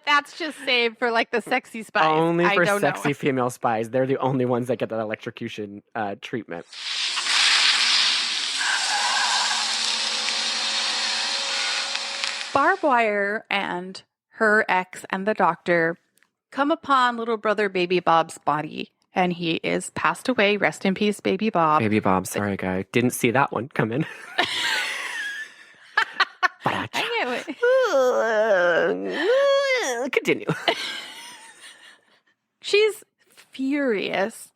A: that's just saved for like the sexy spies.
C: Only for sexy female spies. They're the only ones that get that electrocution treatment.
A: Barb Wire and her ex and the doctor come upon little brother baby Bob's body. And he is passed away. Rest in peace, baby Bob.
C: Baby Bob, sorry, guy. Didn't see that one come in.
A: I knew it.
C: Continue.
A: She's furious.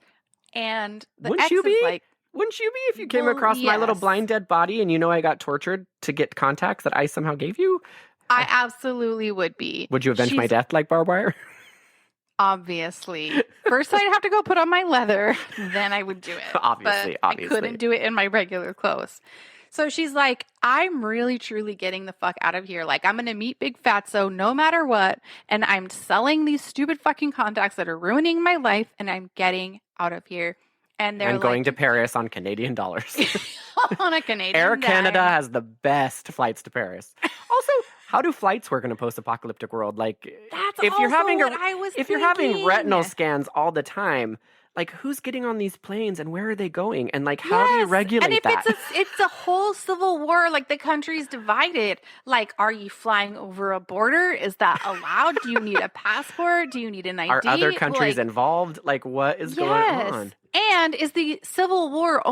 A: And the
C: Wouldn't
A: ex
C: you
A: is
C: be?
A: like...
C: Wouldn't you be if you came across my little blind dead body and you know I got tortured to get contacts that I somehow gave you?
A: I absolutely would be.
C: Would you avenge my death like Barb Wire?
A: Obviously. First, I'd have to go put on my leather. Then I would do it.
C: Obviously.
A: I couldn't do it in my regular clothes. So she's like, I'm really, truly getting the fuck out of here. Like, I'm going to meet Big Fatso no matter what. And I'm selling these stupid fucking contacts that are ruining my life. And I'm getting out of here. And they're
C: going to Paris on Canadian dollars.
A: On a Canadian
C: Air
A: dime.
C: Canada has the best flights to Paris. Also, how do flights work in a post-apocalyptic world? Like,
A: that's
C: if you're having
A: you're
C: having retinal scans all the time, like, who's getting on these planes and where are they going? And like, how do you regulate that?
A: And if it's a whole civil war, like the country's divided. Like, are you flying over a border? Is that allowed? Do you need a passport? Do you need an ID?
C: Are other countries involved? Like, what is going on?
A: And is the Civil War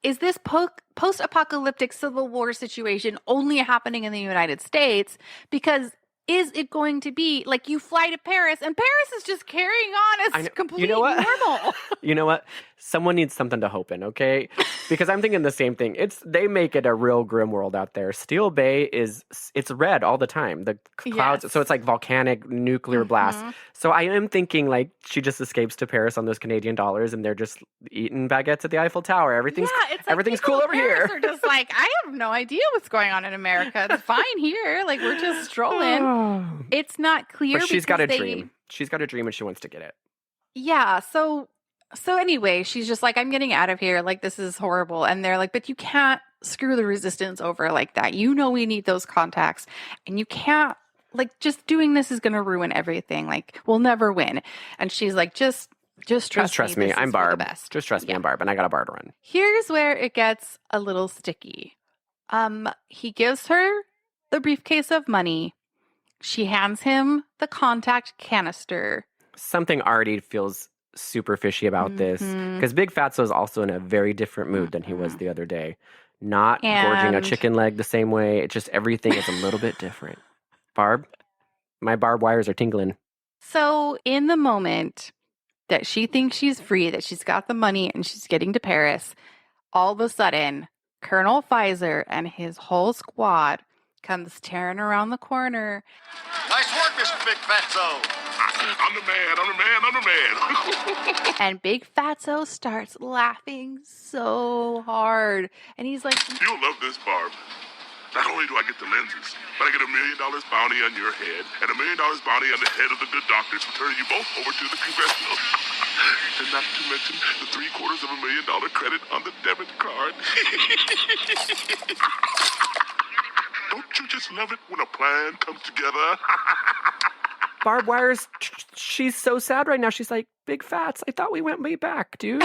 A: is this post-apocalyptic Civil War situation only happening in the United States? Because is it going to be like you fly to Paris and Paris is just carrying on as completely normal?
C: You know what? Someone needs something to hope in, okay? Because I'm thinking the same thing. They make it a real grim world out there. Steel Bay it's red all the time. The clouds, so it's like volcanic nuclear blast. So I am thinking like she just escapes to Paris on those Canadian dollars and they're just eating baguettes at the Eiffel Tower. Everything's cool over here.
A: They're just like, I have no idea what's going on in America. It's fine here. Like, we're just strolling. It's not clear.
C: But she's got a dream. She's got a dream and she wants to get it.
A: Yeah. So anyway, she's just like, I'm getting out of here. Like, this is horrible. And they're like, but you can't screw the resistance over like that. You know, we need those contacts and you can't, like, just doing this is going to ruin everything. Like, we'll never win. And she's like, just trust me.
C: I'm Barb. Just trust me. I'm Barb and I got a bar to run.
A: Here's where it gets a little sticky. He gives her the briefcase of money. She hands him the contact canister.
C: Something already feels super fishy about this because Big Fatso is also in a very different mood than he was the other day. Not gorging a chicken leg the same way. It just everything is a little bit different. Barb, my barbed wires are tingling.
A: So in the moment, that she thinks she's free, that she's got the money and she's getting to Paris, all of a sudden, Colonel Pfizer and his whole squad comes tearing around the corner.
J: Nice work, Mr. Big Fatso.
K: I'm the man.
A: And Big Fatso starts laughing so hard. And he's like,
K: You'll love this, Barb. Not only do I get the lenses, but I get $1 million bounty on your head and $1 million bounty on the head of the good doctors who turn you both over to the congressional. And not to mention the $750,000 credit on the debit card. Don't you just love it when a plan comes together?
C: Barb Wire's, she's so sad right now. She's like, Big Fats, I thought we went way back, dude.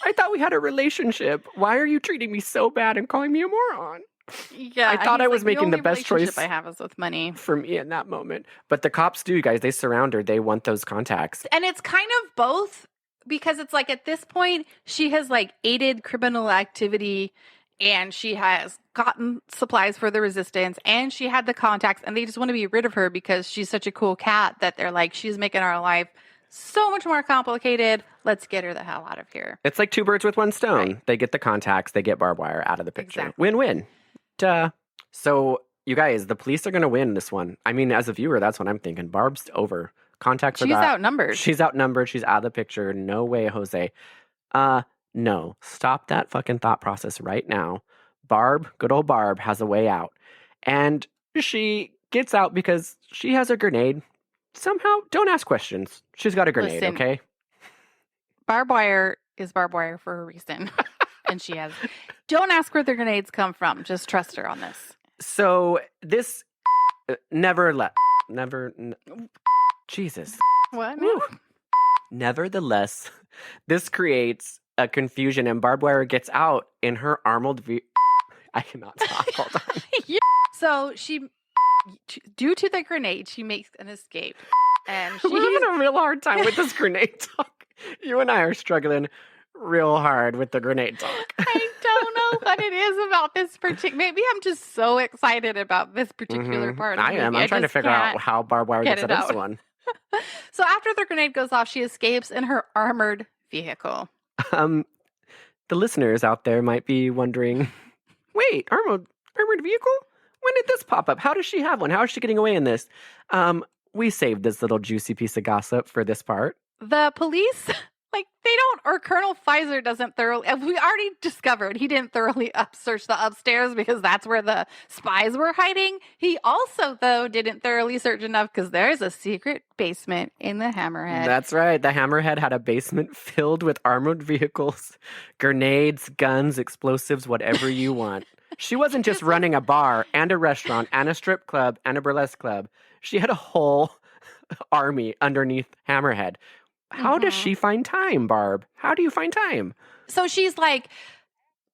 C: I thought we had a relationship. Why are you treating me so bad and calling me a moron?
A: yeah,
C: I thought I was making the best choice
A: I have is with money.
C: for me in that moment. But the cops do, guys. They surround her. They want those contacts.
A: And it's kind of both because it's like at this point, she has like aided criminal activity and she has gotten supplies for the resistance and she had the contacts and they just want to be rid of her because she's such a cool cat that they're like, she's making our life so much more complicated. Let's get her the hell out of here.
C: It's like two birds with one stone.
A: Right.
C: They get the contacts. They get Barb Wire out of the picture.
A: Exactly.
C: Win-win. Duh. So, you guys, the police are going to win this one. I mean, as a viewer, that's what I'm thinking. Barb's over. Contacts are
A: She's
C: that.
A: outnumbered.
C: She's outnumbered. She's out of the picture. No way, Jose. No. Stop that fucking thought process right now. Barb, good old Barb, has a way out. And she gets out because she has a grenade. Somehow, don't ask questions. She's got a grenade,
A: Listen,
C: okay?
A: Barbed wire is barbed wire for a reason. And she has. Don't ask where the grenades come from. Just trust her on this.
C: So this Jesus.
A: What?
C: Woo. Nevertheless, this creates a confusion and Barbed Wire gets out in her armored I cannot stop. Hold on.
A: Yeah. So due to the grenade, she makes an escape. And
C: We're having a real hard time with this grenade talk. You and I are struggling real hard with the grenade talk.
A: I don't know what it is about this particular. Maybe I'm just so excited about this particular part. Of the
C: I am.
A: movie.
C: I'm trying to figure out how Barbed Wire gets out of this one.
A: So after the grenade goes off, she escapes in her armored vehicle.
C: The listeners out there might be wondering, wait, armored vehicle? When did this pop up? How does she have one? How is she getting away in this? We saved this little juicy piece of gossip for this part.
A: The police, they don't, or Colonel Pfizer doesn't thoroughly, we already discovered he didn't thoroughly search the upstairs because that's where the spies were hiding. He also, though, didn't thoroughly search enough because there's a secret basement in the Hammerhead.
C: That's right. The Hammerhead had a basement filled with armored vehicles, grenades, guns, explosives, whatever you want. She wasn't just running a bar and a restaurant and a strip club and a burlesque club. She had a whole army underneath Hammerhead. How does she find time, Barb? How do you find time?
A: So she's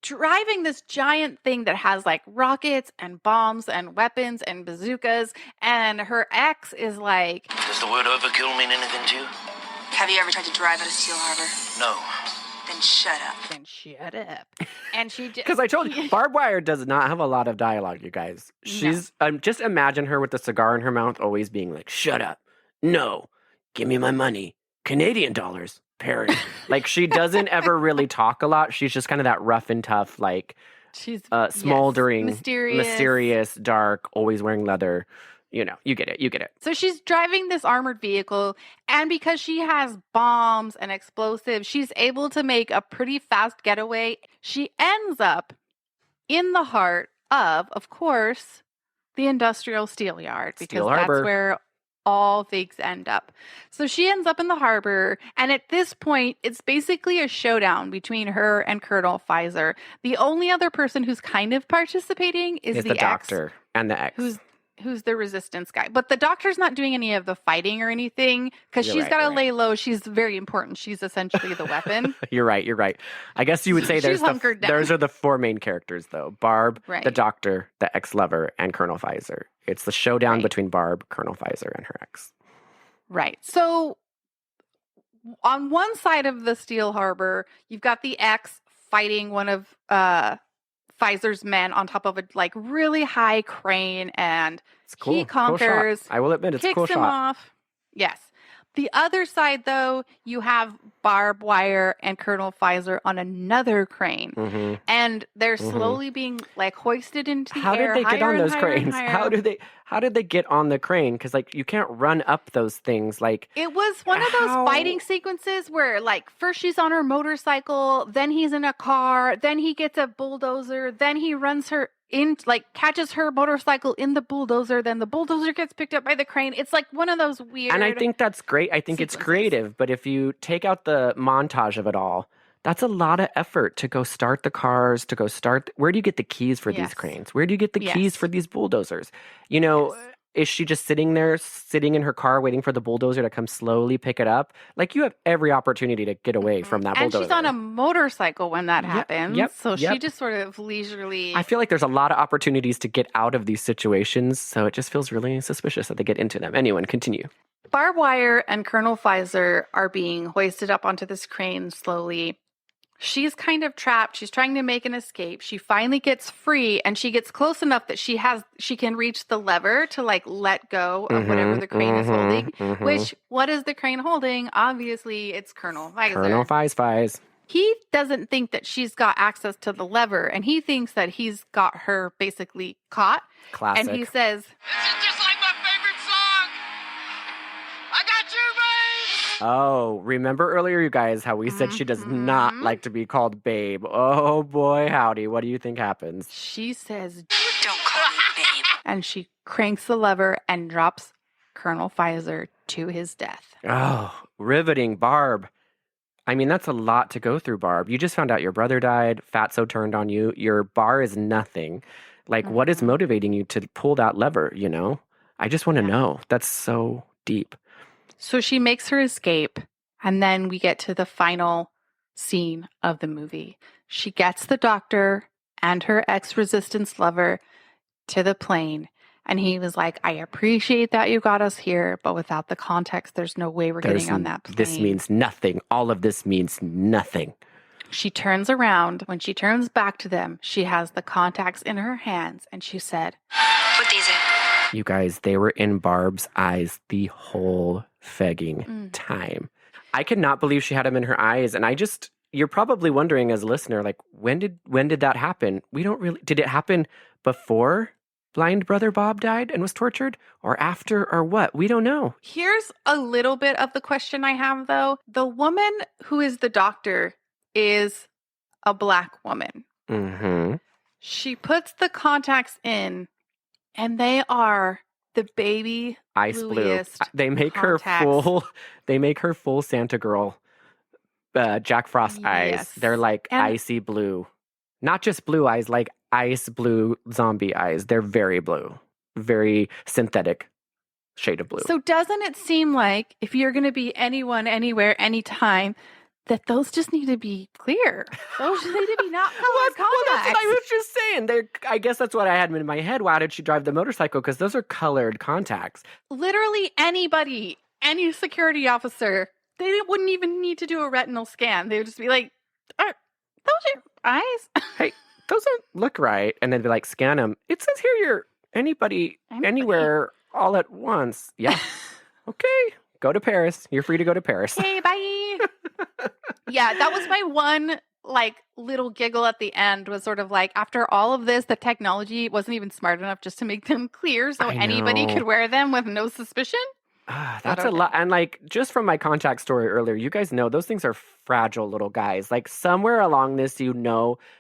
A: driving this giant thing that has rockets and bombs and weapons and bazookas. And her ex is like,
H: Does the word overkill mean anything to you?
F: Have you ever tried to drive out of Steel Harbor?
H: No.
F: Then shut up.
A: And she just.
C: Because I told you, Barbed Wire does not have a lot of dialogue, you guys. She's, just imagine her with the cigar in her mouth always being like, shut up. No. Give me my money. Canadian dollars. Paris. She doesn't ever really talk a lot. She's just kind of that rough and tough,
A: she's
C: smoldering,
A: mysterious,
C: dark, always wearing leather. You know, you get it.
A: So she's driving this armored vehicle, and because she has bombs and explosives, she's able to make a pretty fast getaway. She ends up in the heart of course, the industrial steel yard, because that's where all things end up. So she ends up in the harbor, and at this point, it's basically a showdown between her and Colonel Pfizer. The only other person who's kind of participating is the
C: doctor and the ex.
A: Who's the resistance guy. But the doctor's not doing any of the fighting or anything because she's got to lay low. She's very important. She's essentially the weapon.
C: You're right. I guess you would say those are the four main characters, though. Barb, the doctor, the ex-lover, and Colonel Pfizer. It's the showdown between Barb, Colonel Pfizer, and her ex.
A: Right. So on one side of the Steel Harbor, you've got the ex fighting one of Pfizer's men on top of a really high crane, and
C: it's cool.
A: he conquers.
C: Cool shot. I will admit, it's a cool shot.
A: Kicks him off. Yes. The other side, though, you have Barb Wire and Colonel Pfizer on another crane.
C: Mm-hmm.
A: And they're slowly being like hoisted into the
C: How
A: air.
C: did they get on those cranes?
A: Higher.
C: How did they get on the crane? Because like you can't run up those things. Like
A: it was one of those fighting sequences where like first she's on her motorcycle, then he's in a car, then he gets a bulldozer, then he runs her in, like catches her motorcycle in the bulldozer, then the bulldozer gets picked up by the crane. It's like one of those weird.
C: And I think that's great. I think it's creative. But if you take out the montage of it all, that's a lot of effort to go start the cars, to go start. Where do you get the keys for these cranes? Where do you get the keys for these bulldozers? You know, is she just sitting there, sitting in her car, waiting for the bulldozer to come slowly pick it up? Like, you have every opportunity to get away from that bulldozer.
A: And she's on a motorcycle when that happens. So
C: Yep.
A: she just sort of leisurely...
C: I feel like there's a lot of opportunities to get out of these situations, so it just feels really suspicious that they get into them. Anyone, continue.
A: Barb Wire and Colonel Pfizer are being hoisted up onto this crane slowly. She's kind of trapped. She's trying to make an escape. She finally gets free, and she gets close enough that she can reach the lever to like let go of whatever the crane is holding. Which, what is the crane holding? Obviously, it's Colonel Pfizer.
C: Colonel Pfizer.
A: He doesn't think that she's got access to the lever, and he thinks that he's got her basically caught.
C: Classic.
A: And he says,
E: This is just like my favorite song. I got you, babe.
C: Oh, remember earlier, you guys, how we said she does not like to be called babe. Oh, boy, howdy. What do you think happens?
A: She says,
F: Don't call me babe.
A: and she cranks the lever and drops Colonel Pfizer to his death.
C: Oh, riveting, Barb. I mean, that's a lot to go through, Barb. You just found out your brother died. Fatso turned on you. Your bar is nothing. Like, what is motivating you to pull that lever, you know? I just want to know. That's so deep.
A: So she makes her escape, and then we get to the final scene of the movie. She gets the doctor and her ex-resistance lover to the plane, and he was like, I appreciate that you got us here, but without the context, there's no way we're getting on that plane.
C: This means nothing. All of this means nothing.
A: She turns around. When she turns back to them, she has the contacts in her hands, and she said,
F: Put these in.
C: You guys, they were in Barb's eyes the whole fegging time. I could not believe she had them in her eyes. And you're probably wondering as a listener, like, when did that happen? We don't really, did it happen before blind brother Bob died and was tortured, or after, or what? We don't know.
A: Here's a little bit of the question I have, though. The woman who is the doctor is a Black woman.
C: Mm-hmm.
A: She puts the contacts in, and they are the baby
C: Ice blue.
A: bluest
C: They make
A: contacts.
C: they make her full Santa girl, Jack Frost eyes. They're like icy blue. Not just blue eyes, like ice blue zombie eyes. They're very blue. Very synthetic shade of blue.
A: So doesn't it seem like if you're going to be anyone, anywhere, anytime, that those just need to be clear? Those need to be not colored contacts.
C: Well, that's what I was just saying. I guess that's what I had in my head. Why did she drive the motorcycle? Because those are colored contacts.
A: Literally anybody, any security officer, they wouldn't even need to do a retinal scan. They would just be like, are those your eyes?
C: Hey, those don't look right. And then be like, scan them. It says here you're anybody, anywhere, all at once. Yeah. Okay. Go to Paris. You're free to go to Paris.
A: Okay, bye. Yeah, that was my one like little giggle at the end, was sort of like, after all of this, the technology wasn't even smart enough just to make them clear so anybody could wear them with no suspicion.
C: That's a lot. And like, just from my contact story earlier, you guys know those things are fragile little guys. Like, somewhere along this,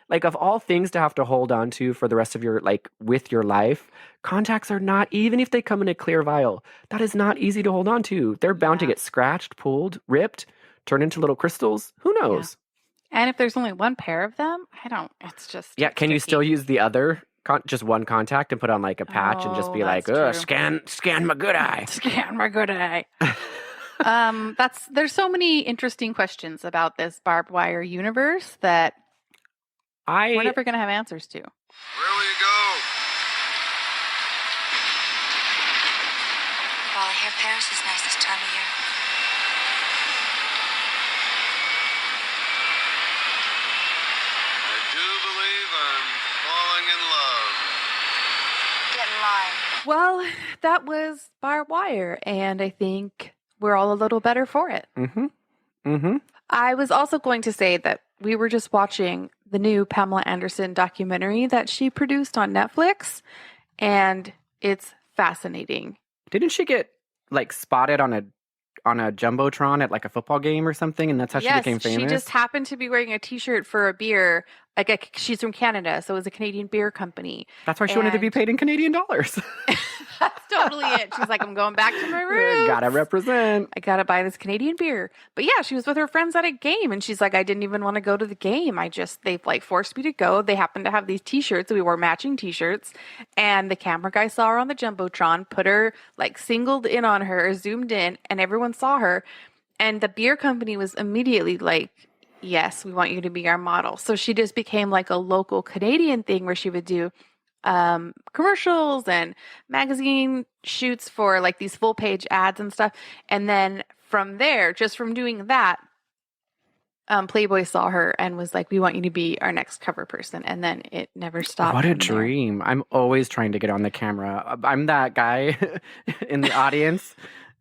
C: like, of all things to have to hold on to for the rest of your, like, with your life, contacts are not, even if they come in a clear vial, that is not easy to hold on to. They're bound to get scratched, pulled, ripped, turn into little crystals. Who knows?
A: Yeah. And if there's only one pair of them, it's just.
C: Yeah, can you still use the other? Just one contact and put on like a patch and just be like, scan my good eye.
A: Scan my good eye. There's so many interesting questions about this barbed wire universe that we're never going to have answers to.
J: Where will you go?
F: Well, I hear Paris is nice this time of year.
J: I do believe I'm falling in love.
F: Get in line.
A: Well, that was Barb Wire, and I think we're all a little better for it.
C: Mm-hmm. Mm-hmm.
A: I was also going to say that we were just watching the new Pamela Anderson documentary that she produced on Netflix, and it's fascinating.
C: Didn't she get like spotted on a jumbotron at like a football game or something, and that's how she became famous?
A: She just happened to be wearing a T-shirt for a beer. She's from Canada, so it was a Canadian beer company.
C: That's why she wanted to be paid in Canadian dollars.
A: That's totally it. She's like, I'm going back to my roots.
C: Gotta represent.
A: I gotta buy this Canadian beer. But yeah, she was with her friends at a game, and she's like, I didn't even want to go to the game. They've like forced me to go. They happened to have these T-shirts. We wore matching T-shirts, and the camera guy saw her on the jumbotron, put her like singled in on her, zoomed in, and everyone saw her. And the beer company was immediately like, yes, we want you to be our model. So she just became like a local Canadian thing where she would do commercials and magazine shoots for like these full page ads and stuff. And then from there, just from doing that, Playboy saw her and was like, we want you to be our next cover person. And then it never stopped.
C: What a dream. I'm always trying to get on the camera. I'm that guy in the audience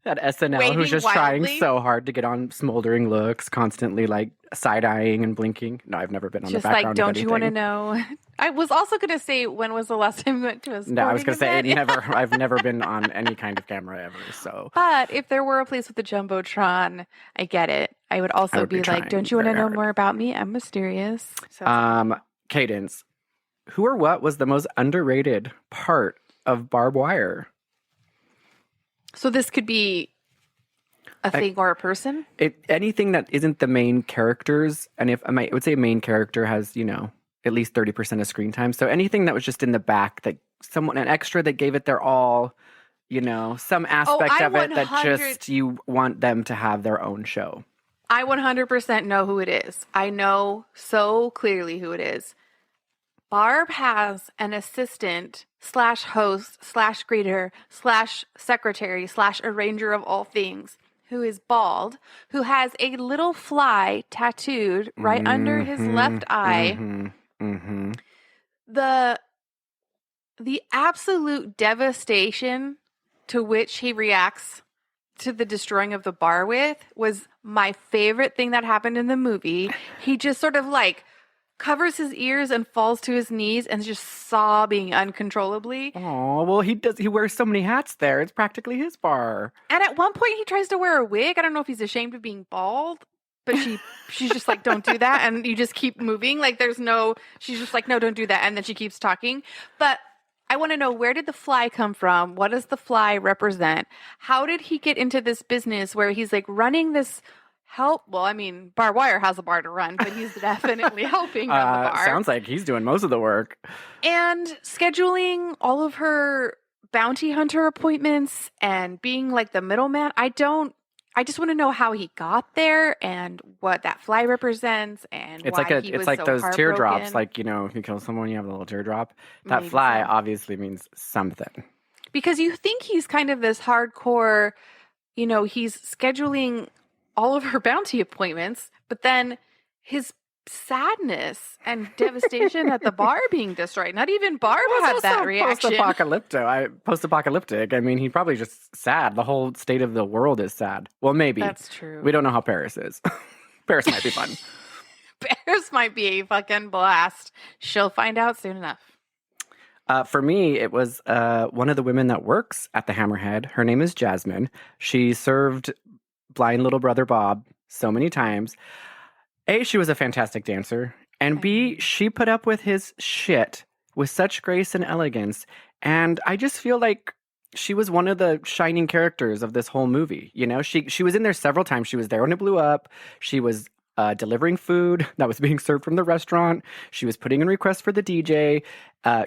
C: at SNL
A: Waiting
C: who's just
A: wildly.
C: trying so hard to get on smoldering looks, constantly like side-eyeing and blinking. No, I've never been on
A: Just
C: the background
A: like,
C: of
A: don't you want to
C: anything.
A: know? I was also going to say, when was the last time you went to a sporting
C: No, I was going to say
A: event?
C: I've never been on any kind of camera ever. So,
A: But if there were a place with a jumbotron, I get it. I would also
C: I would be
A: be like,
C: trying
A: don't you want to
C: very
A: know
C: hard.
A: more about me? I'm mysterious. So
C: Cadence, who or what was the most underrated part of Barb Wire?
A: So this could be a thing or a person?
C: Anything that isn't the main characters, and if I would say a main character has, at least 30% of screen time. So anything that was just in the back, that an extra that gave it their all, some aspect
A: I
C: of it that
A: 100
C: just you want them to have their own show.
A: I 100% know who it is. I know so clearly who it is. Barb has an assistant / host / greeter / secretary / arranger of all things who is bald, who has a little fly tattooed right under his left eye. The absolute devastation to which he reacts to the destroying of the bar with was my favorite thing that happened in the movie. He just sort of like covers his ears and falls to his knees and is just sobbing uncontrollably.
C: Oh, well, he wears so many hats there. It's practically his bar.
A: And at one point he tries to wear a wig. I don't know if he's ashamed of being bald, but she's just like, don't do that. And you just keep moving. Like she's just like, no, don't do that. And then she keeps talking. But I want to know, where did the fly come from? What does the fly represent? How did he get into this business where he's like running this Barb Wire has a bar to run, but he's definitely helping run the bar.
C: Sounds like he's doing most of the work.
A: And scheduling all of her bounty hunter appointments and being like the middleman. I just want to know how he got there and what that fly represents and
C: It's
A: why
C: like
A: he was
C: it's like
A: so
C: those teardrops.
A: heartbroken.
C: Like, if you kill someone, you have a little teardrop. That
A: Maybe
C: fly
A: so.
C: obviously means something.
A: Because you think he's kind of this hardcore, he's scheduling all of her bounty appointments, but then his sadness and devastation at the bar being destroyed. Not even Barb had that reaction.
C: Post-apocalyptic. I mean, he's probably just sad. The whole state of the world is sad. Well, maybe.
A: That's true.
C: We don't know how Paris is. Paris might be fun.
A: Paris might be a fucking blast. She'll find out soon enough.
C: For me, it was one of the women that works at the Hammerhead. Her name is Jasmine. She served blind little brother Bob so many times. A, she was a fantastic dancer. And B, she put up with his shit with such grace and elegance. And I just feel like she was one of the shining characters of this whole movie. She was in there several times. She was there when it blew up. She was delivering food that was being served from the restaurant. She was putting in requests for the DJ.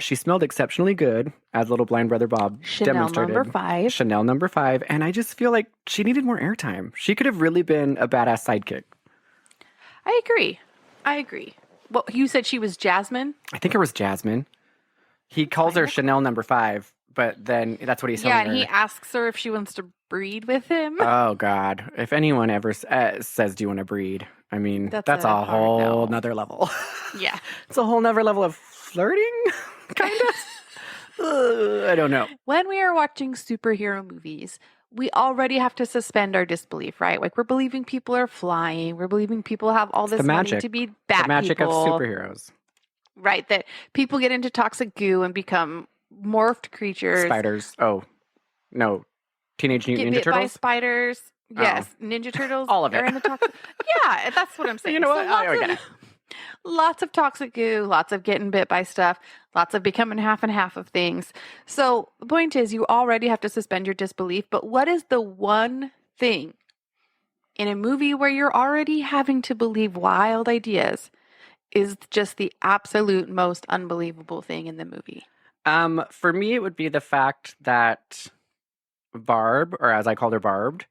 C: She smelled exceptionally good, as little blind brother Bob demonstrated. Chanel number 5. And I just feel like she needed more airtime. She could have really been a badass sidekick.
A: I agree. Well, you said she was Jasmine?
C: I think it was Jasmine. He calls her Chanel number 5, but then that's what he's telling her.
A: Yeah, and he asks her if she wants to breed with him.
C: Oh, God. If anyone ever says, do you want to breed? I mean, that's a whole nother level.
A: Yeah.
C: It's a whole nother level of flirting, kind of. I don't know.
A: When we are watching superhero movies, we already have to suspend our disbelief, right? Like we're believing people are flying. We're believing people have all this money to be bad
C: the magic
A: people.
C: of superheroes.
A: Right, that people get into toxic goo and become morphed creatures.
C: Spiders. Oh, no. Teenage Mutant
A: Get
C: Ninja
A: bit by
C: Turtles?
A: spiders. Yes,
C: Oh.
A: Ninja Turtles.
C: All of it.
A: Are in the toxic. Yeah, that's what I'm saying.
C: You know what? I get it.
A: Lots of toxic goo, lots of getting bit by stuff, lots of becoming half and half of things. So the point is, you already have to suspend your disbelief. But what is the one thing in a movie where you're already having to believe wild ideas is just the absolute most unbelievable thing in the movie?
C: For me, it would be the fact that Barb, or as I called her, Barbed,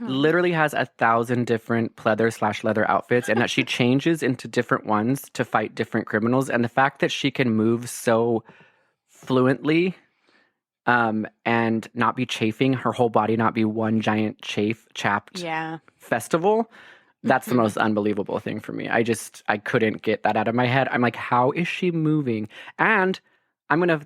C: literally has 1,000 different pleather/leather outfits, and that she changes into different ones to fight different criminals. And the fact that she can move so fluently and not be chafing, her whole body not be one giant chapped festival, that's the most unbelievable thing for me. I couldn't get that out of my head. I'm like, how is she moving? And I'm going to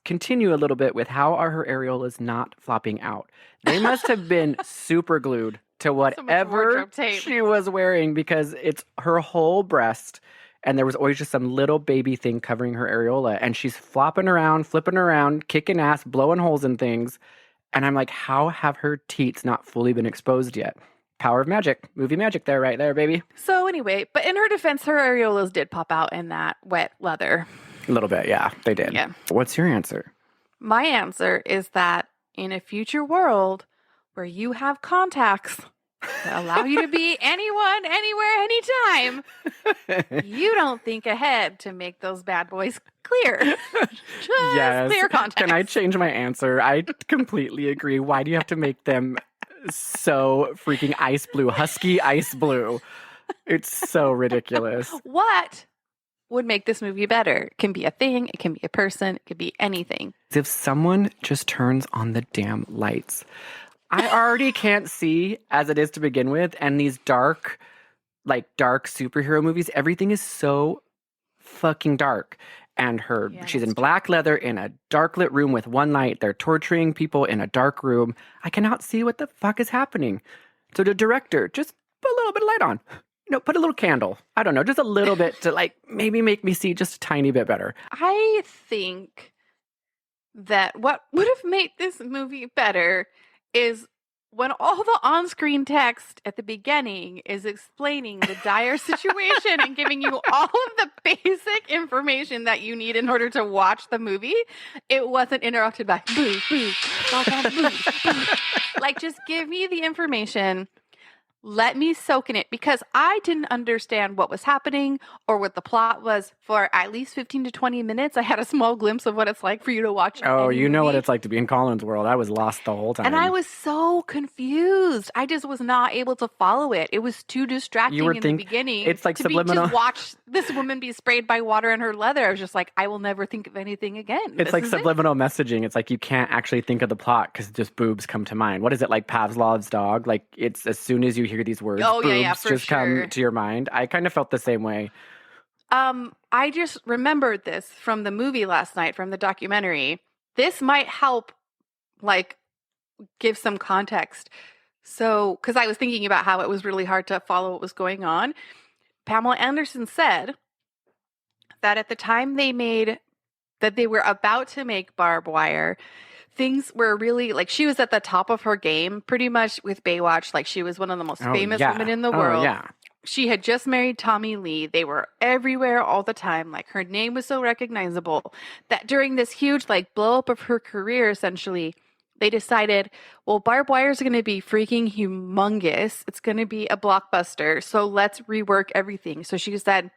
C: continue a little bit with how are her areolas not flopping out. They must have been super glued to whatever she was wearing, because it's her whole breast and there was always just some little baby thing covering her areola, and she's flopping around, flipping around, kicking ass, blowing holes in things. And I'm like, how have her teats not fully been exposed yet? Power of magic. Movie magic there, right there, baby.
A: So anyway, but in her defense, her areolas did pop out in that wet leather.
C: A little bit, yeah, they did.
A: Yeah.
C: What's your answer?
A: My answer is that in a future world where you have contacts that allow you to be anyone, anywhere, anytime, you don't think ahead to make those bad boys clear. Just clear contacts.
C: Can I change my answer? I completely agree. Why do you have to make them so freaking ice blue, husky ice blue? It's so ridiculous.
A: What would make this movie better? It can be a thing, it can be a person, it could be anything.
C: If someone just turns on the damn lights. I already can't see as it is to begin with, and these dark superhero movies, everything is so fucking dark. And she's in black leather in a dark lit room with one light. They're torturing people in a dark room. I cannot see what the fuck is happening. So the director, just put a little bit of light on. Put a little candle. I don't know, just a little bit to maybe make me see just a tiny bit better.
A: I think that what would have made this movie better is when all the on-screen text at the beginning is explaining the dire situation and giving you all of the basic information that you need in order to watch the movie, it wasn't interrupted by boo, boo, boo, boo. Just give me the information. Let me soak in it, because I didn't understand what was happening or what the plot was for at least 15 to 20 minutes. I had a small glimpse of what it's like for you to watch.
C: Oh, you know what it's like to be in Colin's world. I was lost the whole time.
A: And I was so confused. I just was not able to follow it. It was too distracting in the beginning.
C: It's like
A: to
C: subliminal.
A: Just watch this woman be sprayed by water in her leather. I was just like, I will never think of anything again.
C: It's like subliminal messaging. It's like you can't actually think of the plot because just boobs come to mind. What is it, like Pavlov's dog? Like it's as soon as you hear these words, boobs just come to your mind. I kind of felt the same way.
A: I just remembered this from the movie last night, from the documentary. This might help, give some context. So, because I was thinking about how it was really hard to follow what was going on. Pamela Anderson said that at the time they were about to make Barb Wire, things were really, she was at the top of her game, pretty much with Baywatch. She was one of the most famous women in the world.
C: Yeah.
A: She had just married Tommy Lee. They were everywhere all the time. Her name was so recognizable that during this huge, blow up of her career, essentially, they decided, well, Barb Wire is going to be freaking humongous. It's going to be a blockbuster. So let's rework everything. So she said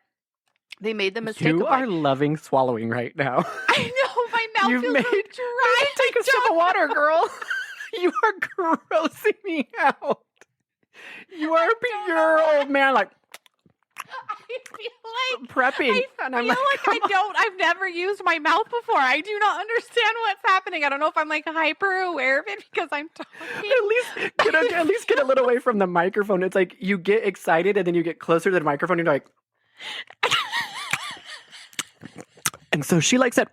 A: they made the mistake.
C: You are loving swallowing right now.
A: I know, my mouth feels so dry.
C: Take a sip of water, girl. You are grossing me out. You are a pure old man,
A: I feel
C: prepping.
A: I've never used my mouth before. I do not understand what's happening. I don't know if I'm hyper aware of it because I'm talking.
C: At least get a little away from the microphone. It's like you get excited and then you get closer to the microphone and you're like. And so she likes it.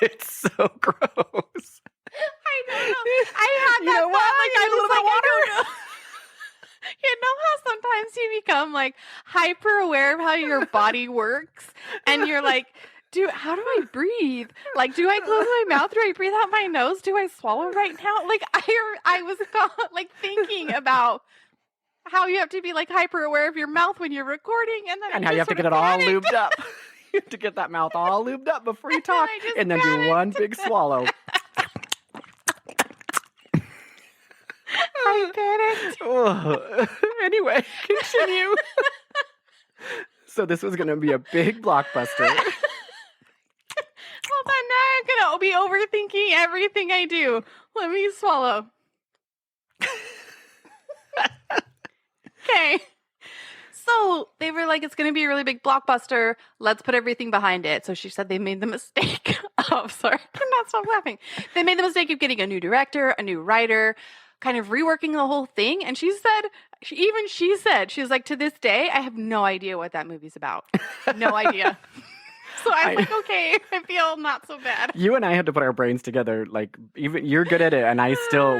C: It's so gross.
A: I know. I had that
C: know what?
A: thought,
C: Like, I need a little bit of water.
A: You know how sometimes you become like hyper aware of how your body works, and you're like, how do I breathe? Like, do I close my mouth? Do I breathe out my nose? Do I swallow right now? Like, I was like thinking about how you have to be like hyper aware of your mouth when you're recording, and then
C: And how you have to get it all lubed up. You have to get that mouth all lubed up before you talk, and then do one big swallow.
A: I panicked.
C: Oh. Anyway, continue. So this was going to be a big blockbuster.
A: Hold on, now I'm gonna be overthinking everything I do. Let me swallow. Okay. So they were like, it's going to be a really big blockbuster. Let's put everything behind it. So she said they made the mistake of, sorry, I'm not stop laughing. They made the mistake of getting a new director, a new writer, kind of reworking the whole thing. And she said, she was like, to this day, I have no idea what that movie's about. No idea. So I was like, okay, I feel not so bad.
C: You and I had to put our brains together. Like, even you're good at it, and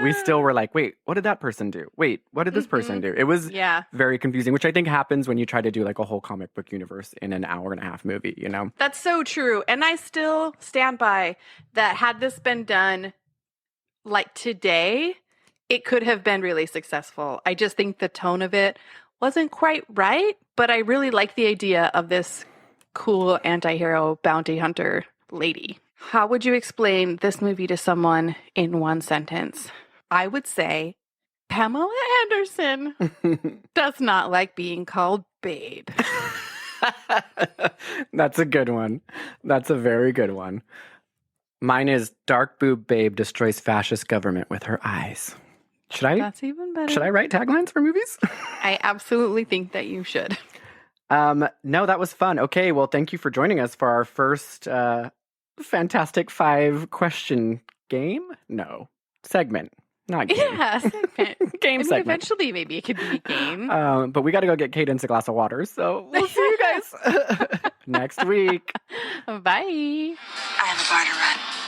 C: we still were like, wait, what did that person do? Wait, what did this person do? It was very confusing, which I think happens when you try to do like a whole comic book universe in an hour and a half movie, you know?
A: That's so true. And I still stand by that. Had this been done like today, it could have been really successful. I just think the tone of it wasn't quite right, but I really like the idea of this cool anti-hero bounty hunter lady. How would you explain this movie to someone in one sentence? I would say Pamela Anderson does not like being called babe.
C: That's a good one. That's a very good one. Mine is dark boob babe destroys fascist government with her eyes.
A: That's even better.
C: Should I write taglines for movies?
A: I absolutely think that you should.
C: No, that was fun. Okay, well, thank you for joining us for our first Fantastic 5 question game. No, segment, not game.
A: Yeah, segment.
C: Game segment.
A: Eventually, maybe it could be a game.
C: But we got to go get Cadence a glass of water, so we'll see you guys next week.
A: Bye.
F: I have a bar to run.